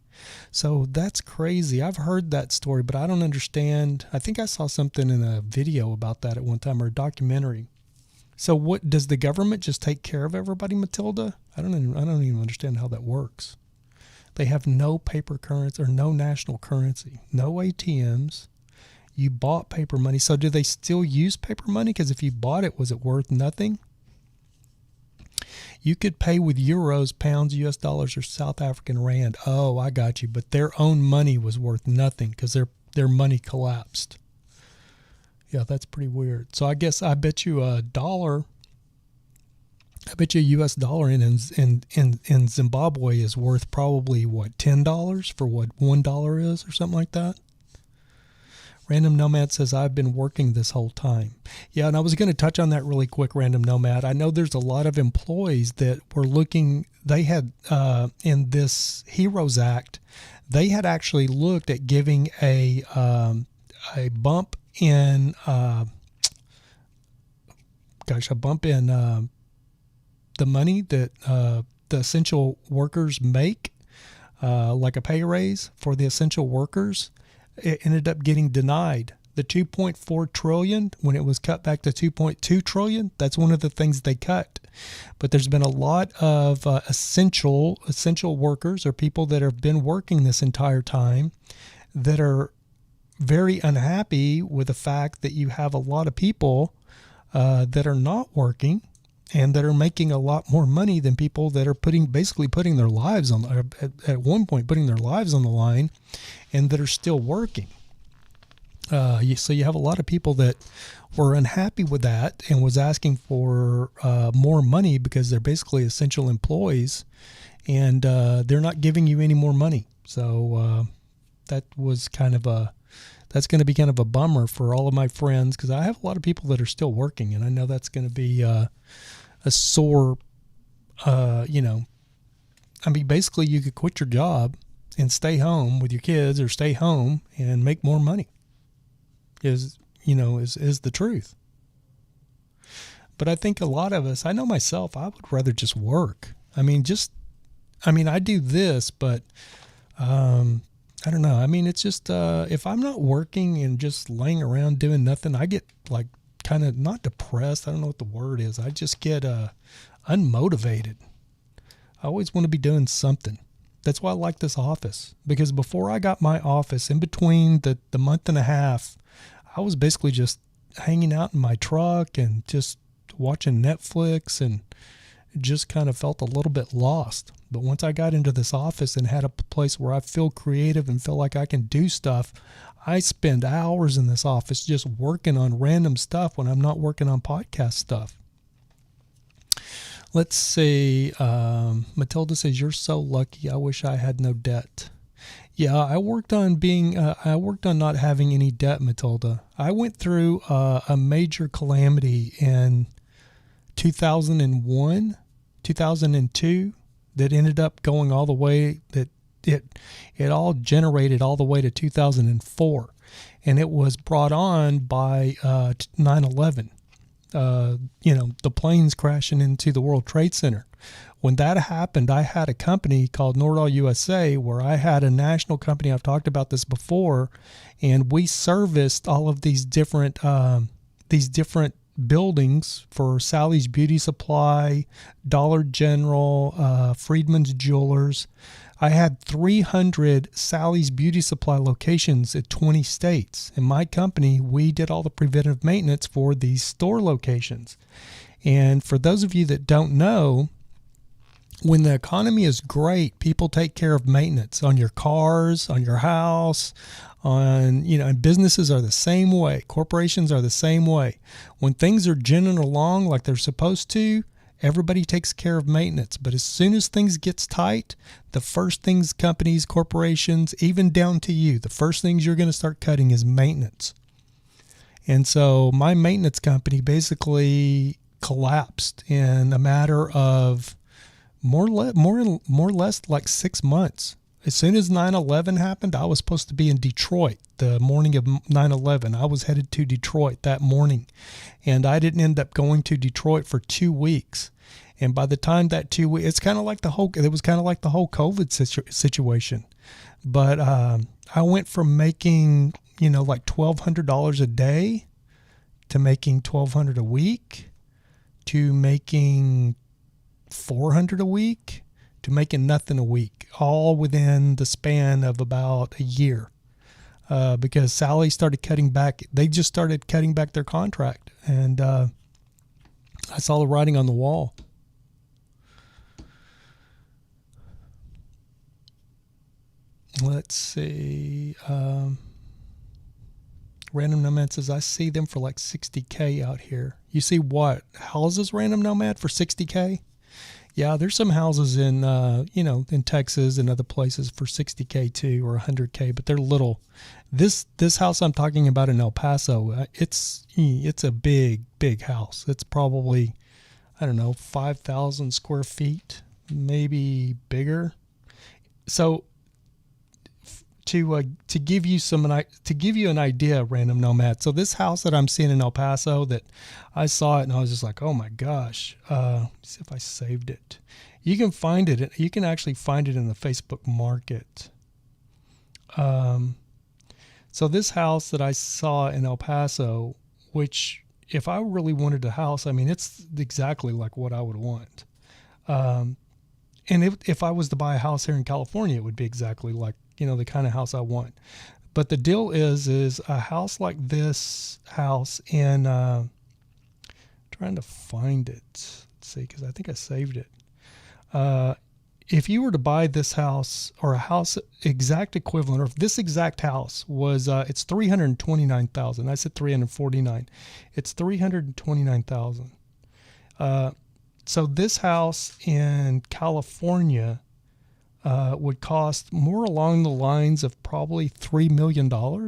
So that's crazy. I've heard that story, but I don't understand. I think I saw something in a video about that at one time, or a documentary. So what, does the government just take care of everybody, Matilda? I don't even understand how that works. They have no paper currency or no national currency, no ATMs. You bought paper money. So do they still use paper money? Because if you bought it, was it worth nothing? You could pay with euros, pounds, US dollars, or South African rand. Oh, I got you. But their own money was worth nothing because their money collapsed. Yeah, that's pretty weird. So I bet you a dollar. I bet you a US dollar in Zimbabwe is worth probably, what, $10 for what $1 is, or something like that. Random Nomad says, I've been working this whole time. Yeah, and I was going to touch on that really quick, Random Nomad. I know there's a lot of employees that were looking, they had, in this HEROES Act, they had actually looked at giving a bump in, the money that the essential workers make, like a pay raise for the essential workers. It ended up getting denied. The $2.4 trillion, when it was cut back to $2.2 trillion, that's one of the things they cut. But there's been a lot of essential workers, or people that have been working this entire time, that are very unhappy with the fact that you have a lot of people that are not working and that are making a lot more money than people that are basically putting their lives on, at one point putting their lives on the line, and that are still working. So you have a lot of people that were unhappy with that and was asking for more money because they're basically essential employees, and they're not giving you any more money. So that's going to be kind of a bummer for all of my friends, because I have a lot of people that are still working, and I know that's going to be a sore I mean, basically you could quit your job and stay home with your kids, or stay home and make more money is the truth. But I think a lot of us, I know myself, I would rather just work. I do this, but I don't know. I mean, it's just, if I'm not working and just laying around doing nothing, I get like kind of not depressed. I don't know what the word is. I just get unmotivated. I always want to be doing something. That's why I like this office, because before I got my office, in between the month and a half, I was basically just hanging out in my truck and just watching Netflix, and just kind of felt a little bit lost. But once I got into this office and had a place where I feel creative and feel like I can do stuff, I spend hours in this office just working on random stuff when I'm not working on podcast stuff. Let's see. Matilda says, "You're so lucky. I wish I had no debt." Yeah, I worked on not having any debt, Matilda. I went through a major calamity in 2001, 2002, that ended up going all the way, that it all generated all the way to 2004. And it was brought on by 9/11. The planes crashing into the World Trade Center. When that happened, I had a company called Nordahl USA, where I had a national company. I've talked about this before, and we serviced all of these different buildings for Sally's Beauty Supply, Dollar General, Friedman's Jewelers. I had 300 Sally's Beauty Supply locations at 20 states. In my company, we did all the preventive maintenance for these store locations. And for those of you that don't know, when the economy is great, people take care of maintenance on your cars, on your house, and businesses are the same way. Corporations are the same way. When things are ginning along like they're supposed to, everybody takes care of maintenance. But as soon as things gets tight, the first things companies, corporations, even down to you, the first things you're going to start cutting is maintenance. And so my maintenance company basically collapsed in a matter of more or less like 6 months. As soon as 9/11 happened, I was supposed to be in Detroit the morning of 9/11. I was headed to Detroit that morning, and I didn't end up going to Detroit for 2 weeks. And by the time that 2 weeks, it was kind of like the whole COVID situation. But I went from making, like $1,200 a day to making $1,200 a week to making $400 a week to making nothing a week, all within the span of about a year. Because Sally started cutting back. They just started cutting back their contract. And I saw the writing on the wall. Let's see. Random Nomad says, I see them for like $60K out here. You see what? Houses, Random Nomad, for $60K? Yeah, there's some houses in, in Texas and other places for $60K too, or $100K, but they're little. This house I'm talking about in El Paso, it's a big house. It's probably, 5,000 square feet, maybe bigger. So to give you an idea, Random Nomad. So this house that I'm seeing in El Paso, that I saw it and I was just like, oh my gosh. Let's see if I saved it. You can find it. You can actually find it in the Facebook Market. So this house that I saw in El Paso, which if I really wanted a house, it's exactly like what I would want. And if I was to buy a house here in California, it would be exactly like, the kind of house I want. But the deal is a house like this house in, trying to find it. Let's see, because I think I saved it. If you were to buy this house, or a house exact equivalent, or if this exact house was, it's $329,000. I said 349. It's $329,000. So this house in California would cost more along the lines of probably $3 million. I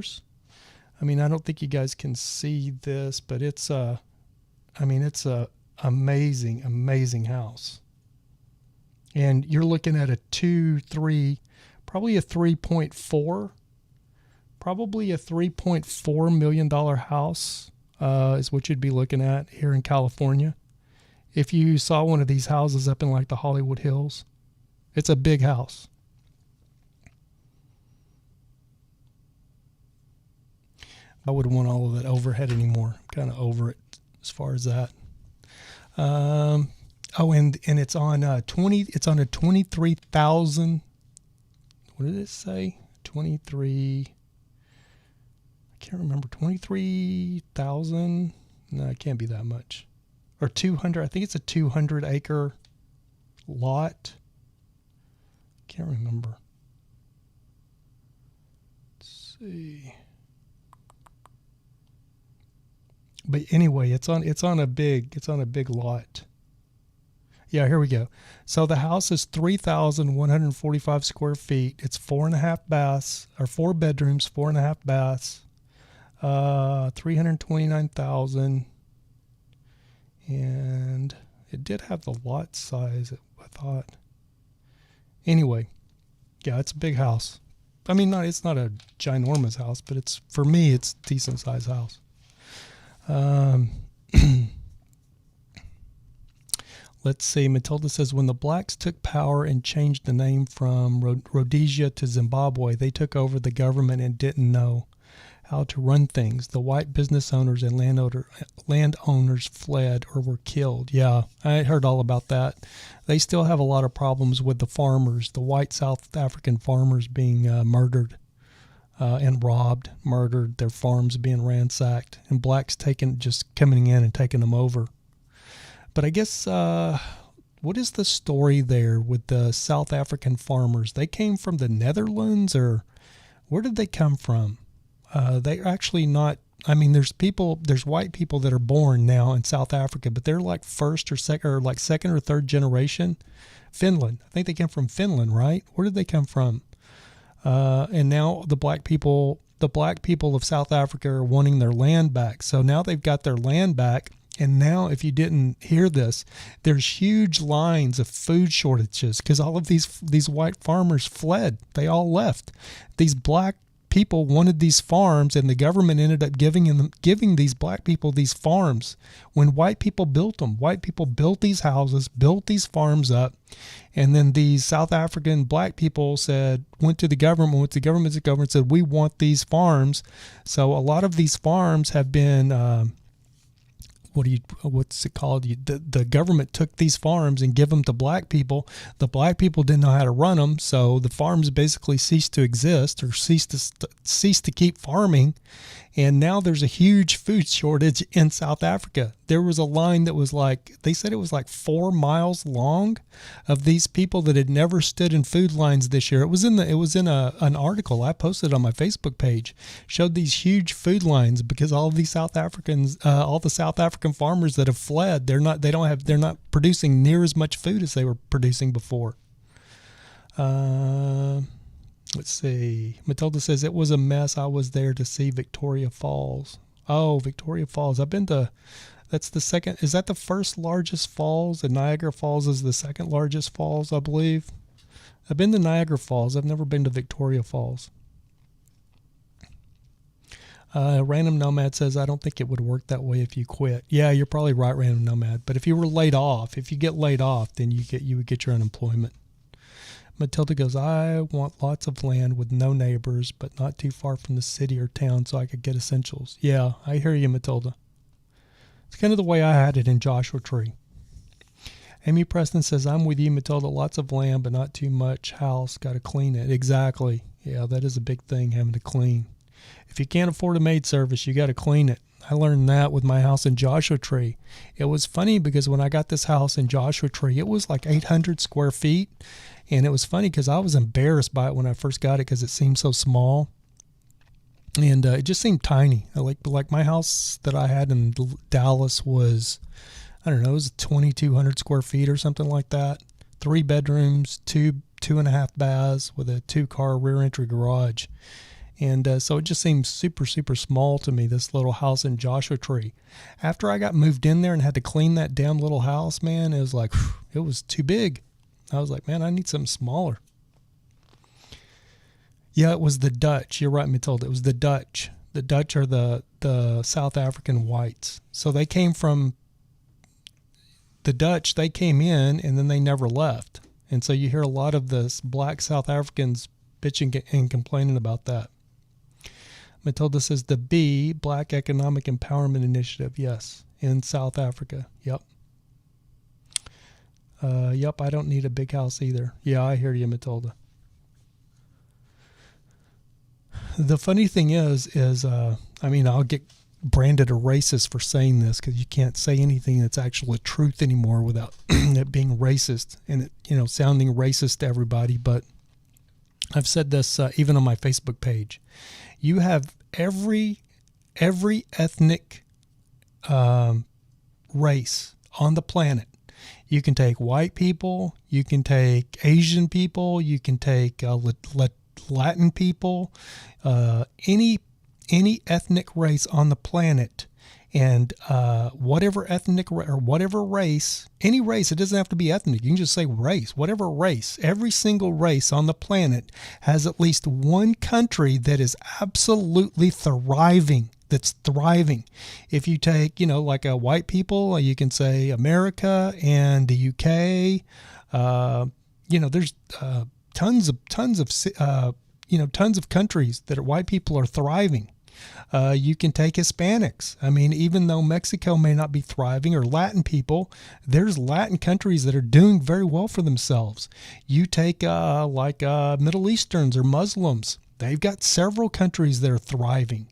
don't think you guys can see this, but it's a amazing house. And you're looking at a 2-3, probably a 3.4, probably a $3.4 million house is what you'd be looking at here in California. If you saw one of these houses up in like the Hollywood Hills, it's a big house. I wouldn't want all of that overhead anymore. I'm kind of over it as far as that. And it's on a 23,000. What did it say? 23. I can't remember. 23,000. No, it can't be that much. Or 200. I think it's a 200 acre lot. Can't remember. Let's see. But anyway, it's on a big lot. Yeah, here we go. So the house is 3,145 square feet. It's 4.5 baths, or 4 bedrooms, 4.5 baths. 329,000. And it did have the lot size, I thought. Anyway, yeah, it's a big house. I mean, it's not a ginormous house, but for me, it's a decent sized house. Let's see. Matilda says, when the blacks took power and changed the name from Rhodesia to Zimbabwe, they took over the government and didn't know how to run things. The white business owners and landowners fled or were killed. Yeah, I heard all about that. They still have a lot of problems with the farmers, the white South African farmers being murdered. And robbed, murdered, their farms being ransacked, and blacks just coming in and taking them over. But I guess, what is the story there with the South African farmers? They came from the Netherlands, or where did they come from? They're actually not, I mean, there's white people that are born now in South Africa, but they're like first or second or third generation. Finland. I think they came from Finland, right? Where did they come from? And now the black people of South Africa are wanting their land back. So now they've got their land back. And now, if you didn't hear this, there's huge lines of food shortages because all of these white farmers fled. They all left. These black people wanted these farms, and the government ended up giving these black people these farms when white people built them. White people built these houses, built these farms up, and then these South African black people went to the government said, we want these farms. So a lot of these farms have been what's it called? The government took these farms and give them to black people. The black people didn't know how to run them, so the farms basically ceased to exist or ceased to keep farming. And now there's a huge food shortage in South Africa. There was a line that was they said it was 4 miles long of these people that had never stood in food lines this year. It was in an article I posted on my Facebook page, showed these huge food lines because all of these South Africans, all the South African farmers that have fled, they're not producing near as much food as they were producing before. Let's see. Matilda says, it was a mess. I was there to see Victoria Falls. Oh, Victoria Falls. I've been to, that's the second, is that the first largest falls? And Niagara Falls is the second largest falls, I believe. I've been to Niagara Falls. I've never been to Victoria Falls. Random Nomad says, I don't think it would work that way if you quit. Yeah, you're probably right, Random Nomad. But if you get laid off, then you would get your unemployment. Matilda goes, I want lots of land with no neighbors, but not too far from the city or town so I could get essentials. Yeah, I hear you, Matilda. It's kind of the way I had it in Joshua Tree. Amy Preston says, I'm with you, Matilda. Lots of land, but not too much house. Got to clean it. Exactly. Yeah, that is a big thing, having to clean. If you can't afford a maid service, you got to clean it. I learned that with my house in Joshua Tree. It was funny because when I got this house in Joshua Tree, it was like 800 square feet. And it was funny because I was embarrassed by it when I first got it because it seemed so small. And it just seemed tiny. Like my house that I had in Dallas was, I don't know, it was 2,200 square feet or something like that. 3 bedrooms, 2.5 baths with a 2-car rear entry garage. And so it just seemed super, super small to me, this little house in Joshua Tree. After I got moved in there and had to clean that damn little house, man, it was like, it was too big. I was like, man, I need something smaller. Yeah, it was the Dutch. You're right, Matilda. It was the Dutch. The Dutch are the South African whites. So they came from the Dutch. They came in and then they never left. And so you hear a lot of the black South Africans bitching and complaining about that. Matilda says the B, Black Economic Empowerment Initiative. Yes, in South Africa. Yep. Yep, I don't need a big house either. Yeah, I hear you, Matilda. The funny thing is I mean, I'll get branded a racist for saying this because you can't say anything that's actually truth anymore without it being racist and it, you know, sounding racist to everybody. But I've said this even on my Facebook page. You have every ethnic race on the planet. You can take white people, you can take Asian people, you can take Latin people, any ethnic race on the planet, and whatever ethnic or whatever race, any race, it doesn't have to be ethnic. You can just say race, whatever race. Every single race on the planet has at least one country that is absolutely thriving. That's thriving. If you take, you know, like white people, you can say America and the UK. You know, there's tons of countries that are white people are thriving. You can take Hispanics. I mean, even though Mexico may not be thriving, or Latin people, there's Latin countries that are doing very well for themselves. You take Middle Easterns or Muslims. They've got several countries that are thriving,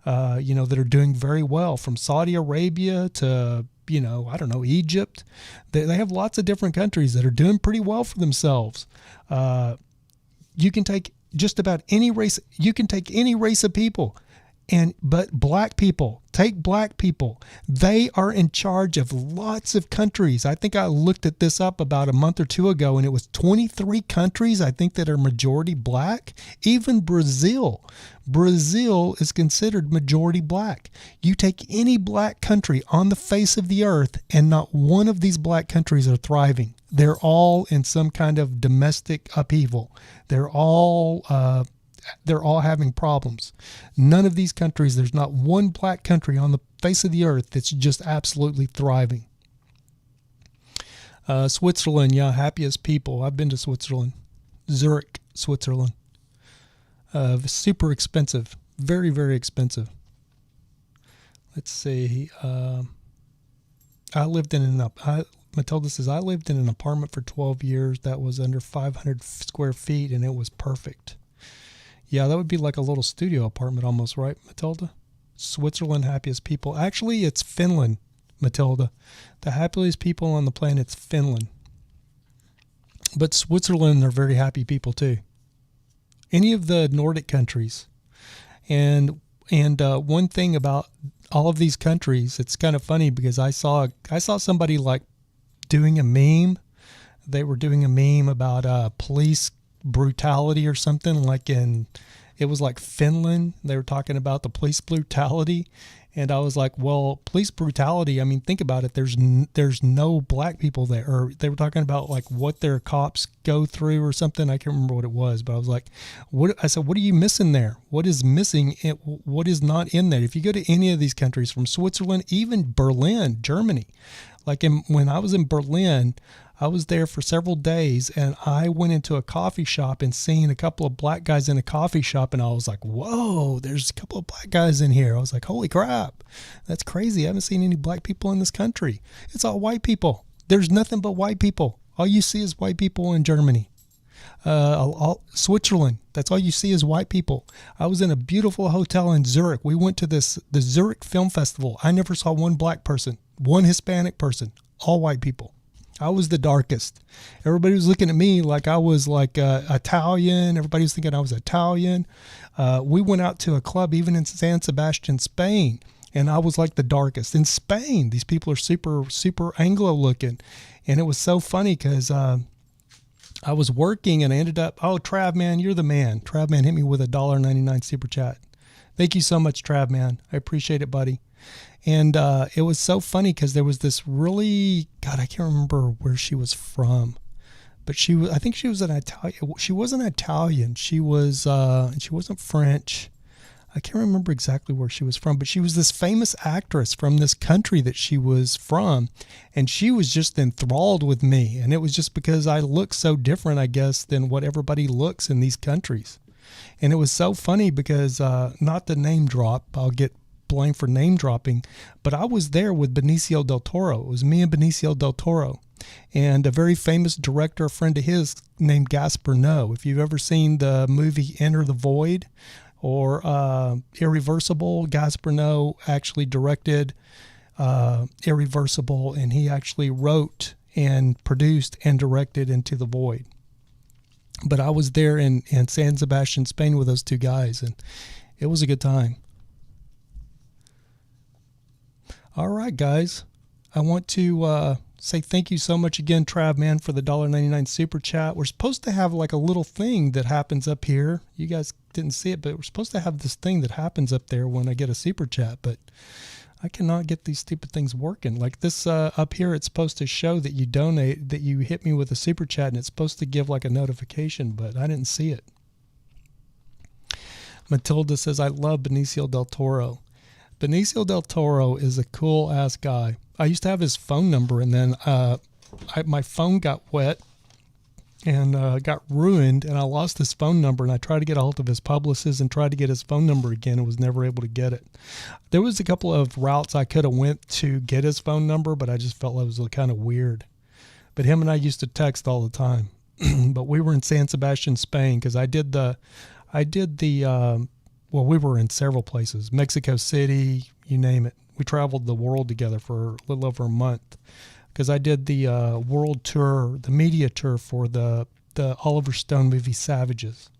you know, that are doing very well, from Saudi Arabia to, you know, I don't know, Egypt. They have lots of different countries that are doing pretty well for themselves. You can take just about any race. You can take any race of people. But black people, take black people. They are in charge of lots of countries. I think I looked at this up about a month or two ago, and it was 23 countries, I think, that are majority black. Even Brazil. Brazil is considered majority black. You take any black country on the face of the earth, and not one of these black countries are thriving. They're all in some kind of domestic upheaval. They're all having problems. None of these countries, there's not one black country on the face of the earth that's just absolutely thriving. Switzerland, yeah, happiest people. I've been to Switzerland. Zurich, Switzerland. Super expensive. Very, very expensive. Let's see. Matilda says, I lived in an apartment for 12 years that was under 500 square feet, and it was perfect. Yeah, that would be like a little studio apartment almost, right, Matilda? Switzerland, happiest people. Actually, it's Finland, Matilda. The happiest people on the planet is Finland. But Switzerland are very happy people too. Any of the Nordic countries. And one thing about all of these countries, it's kind of funny because I saw somebody like doing a meme. They were doing a meme about police brutality or something, it was like Finland. They were talking about the police brutality, and I was like, well, police brutality, I mean, think about it. There's no black people there. Or they were talking about like what their cops go through or something. I can't remember what it was, but I was like, what are you missing there? What is missing? What is not in there? If you go to any of these countries, from Switzerland, even Berlin, Germany, when I was in Berlin, I was there for several days, and I went into a coffee shop and seen a couple of black guys in a coffee shop, and I was like, whoa, there's a couple of black guys in here. I was like, holy crap, that's crazy. I haven't seen any black people in this country. It's all white people. There's nothing but white people. All you see is white people in Germany. Switzerland, that's all you see is white people. I was in a beautiful hotel in Zurich. We went to the Zurich Film Festival. I never saw one black person, one Hispanic person, all white people. I was the darkest. Everybody was looking at me like I was like Italian. Everybody was thinking I was Italian. We went out to a club even in San Sebastian, Spain, and I was like the darkest. In Spain, these people are super, super Anglo looking. And it was so funny because I was working and I ended up, oh, Trav, man, you're the man. Trav, man, hit me with a $1.99 super chat. Thank you so much, Trav, man. I appreciate it, buddy. And it was so funny because there was this really, God, I can't remember where she was from, but I think she was an Italian. She wasn't Italian. She wasn't French. I can't remember exactly where she was from, but she was this famous actress from this country that she was from, and she was just enthralled with me. And it was just because I look so different, I guess, than what everybody looks in these countries. And it was so funny because, not the name drop, I'll get blamed for name dropping, but I was there with Benicio del Toro. It was me and Benicio del Toro, and a very famous director, a friend of his named Gaspar Noé. If you've ever seen the movie Enter the Void or Irreversible, Gaspar Noé actually directed Irreversible, and he actually wrote and produced and directed Into the Void. But I was there in San Sebastian, Spain with those two guys, and it was a good time. All right, guys. I want to say thank you so much again, Trav, man, for the $1.99 super chat. We're supposed to have like a little thing that happens up here. You guys didn't see it, but we're supposed to have this thing that happens up there when I get a super chat, but I cannot get these stupid things working. Like this up here, it's supposed to show that you donate, that you hit me with a super chat, and it's supposed to give like a notification, but I didn't see it. Matilda says, I love Benicio del Toro. Benicio del Toro is a cool-ass guy. I used to have his phone number, and then my phone got wet and got ruined, and I lost his phone number, and I tried to get a hold of his publicist and tried to get his phone number again and was never able to get it. There was a couple of routes I could have went to get his phone number, but I just felt it was kind of weird. But him and I used to text all the time. But we were in San Sebastian, Spain, because well, we were in several places, Mexico City, you name it. We traveled the world together for a little over a month because I did the world tour, the media tour for the Oliver Stone movie Savages.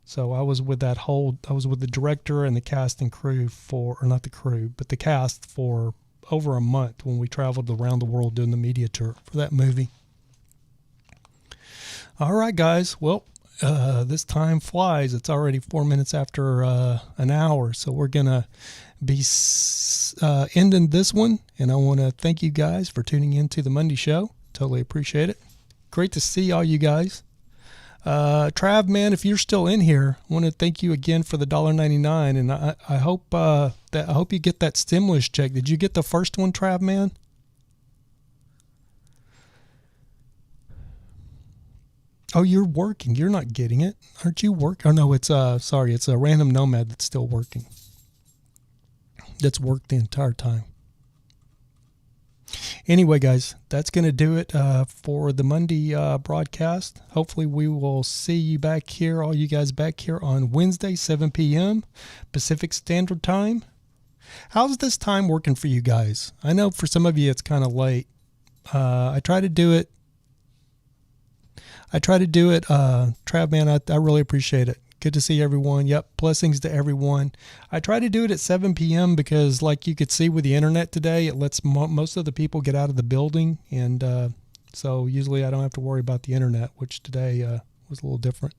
So I was with the director and the cast and crew the cast for over a month when we traveled around the world doing the media tour for that movie. All right, guys. Well, this time flies. It's already 4 minutes after an hour, so we're gonna be ending this one, and I want to thank you guys for tuning in to the Monday show. Totally appreciate it. Great to see all you guys. Trav, man, if you're still in here, I want to thank you again for the $1.99, and I hope you get that stimulus check. Did you get the first one, Trav, man? Oh, you're working. You're not getting it. Aren't you working? Oh, no, it's a random Nomad that's still working. That's worked the entire time. Anyway, guys, that's going to do it for the Monday broadcast. Hopefully, we will see you back here, all you guys back here on Wednesday, 7 p.m. Pacific Standard Time. How's this time working for you guys? I know for some of you it's kind of late. I try to do it. Trav, man, I really appreciate it. Good to see everyone. Yep, blessings to everyone. I try to do it at 7 p.m. because, like you could see with the internet today, it lets most of the people get out of the building, and so usually I don't have to worry about the internet, which today was a little different.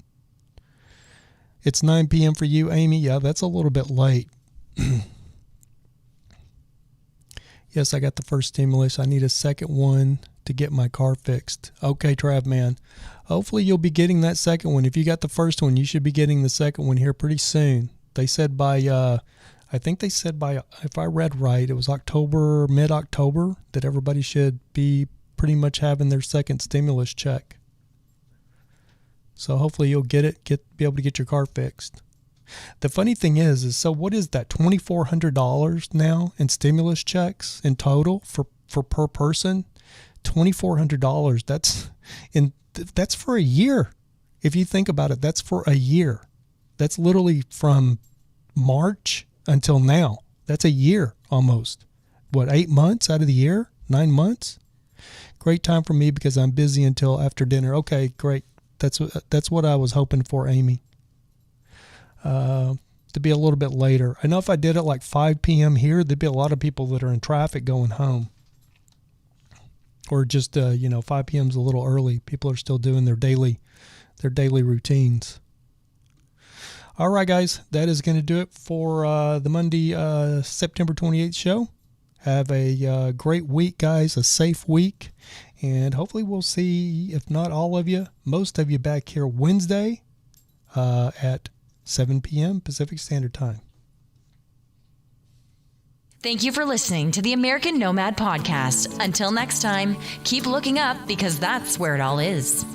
It's 9 p.m. for you, Amy. Yeah, that's a little bit late. Yes, I got the first stimulus. I need a second one to get my car fixed. Okay, Trav, man. Hopefully you'll be getting that second one. If you got the first one, you should be getting the second one here pretty soon. They said by, if I read right, it was mid-October, that everybody should be pretty much having their second stimulus check. So hopefully you'll get it, be able to get your car fixed. The funny thing is so what is that, $2,400 now in stimulus checks in total for per person? $2,400. That's for a year. If you think about it, that's for a year. That's literally from March until now. That's a year almost. What, 8 months out of the year? 9 months? Great time for me because I'm busy until after dinner. Okay, great. That's what I was hoping for, Amy. To be a little bit later. I know if I did it like 5 p.m. here, there'd be a lot of people that are in traffic going home. Or just, 5 p.m. is a little early. People are still doing their daily routines. All right, guys, that is going to do it for the Monday, September 28th show. Have a great week, guys, a safe week. And hopefully we'll see, if not all of you, most of you back here Wednesday at 7 p.m. Pacific Standard Time. Thank you for listening to the American Nomad Podcast. Until next time, keep looking up because that's where it all is.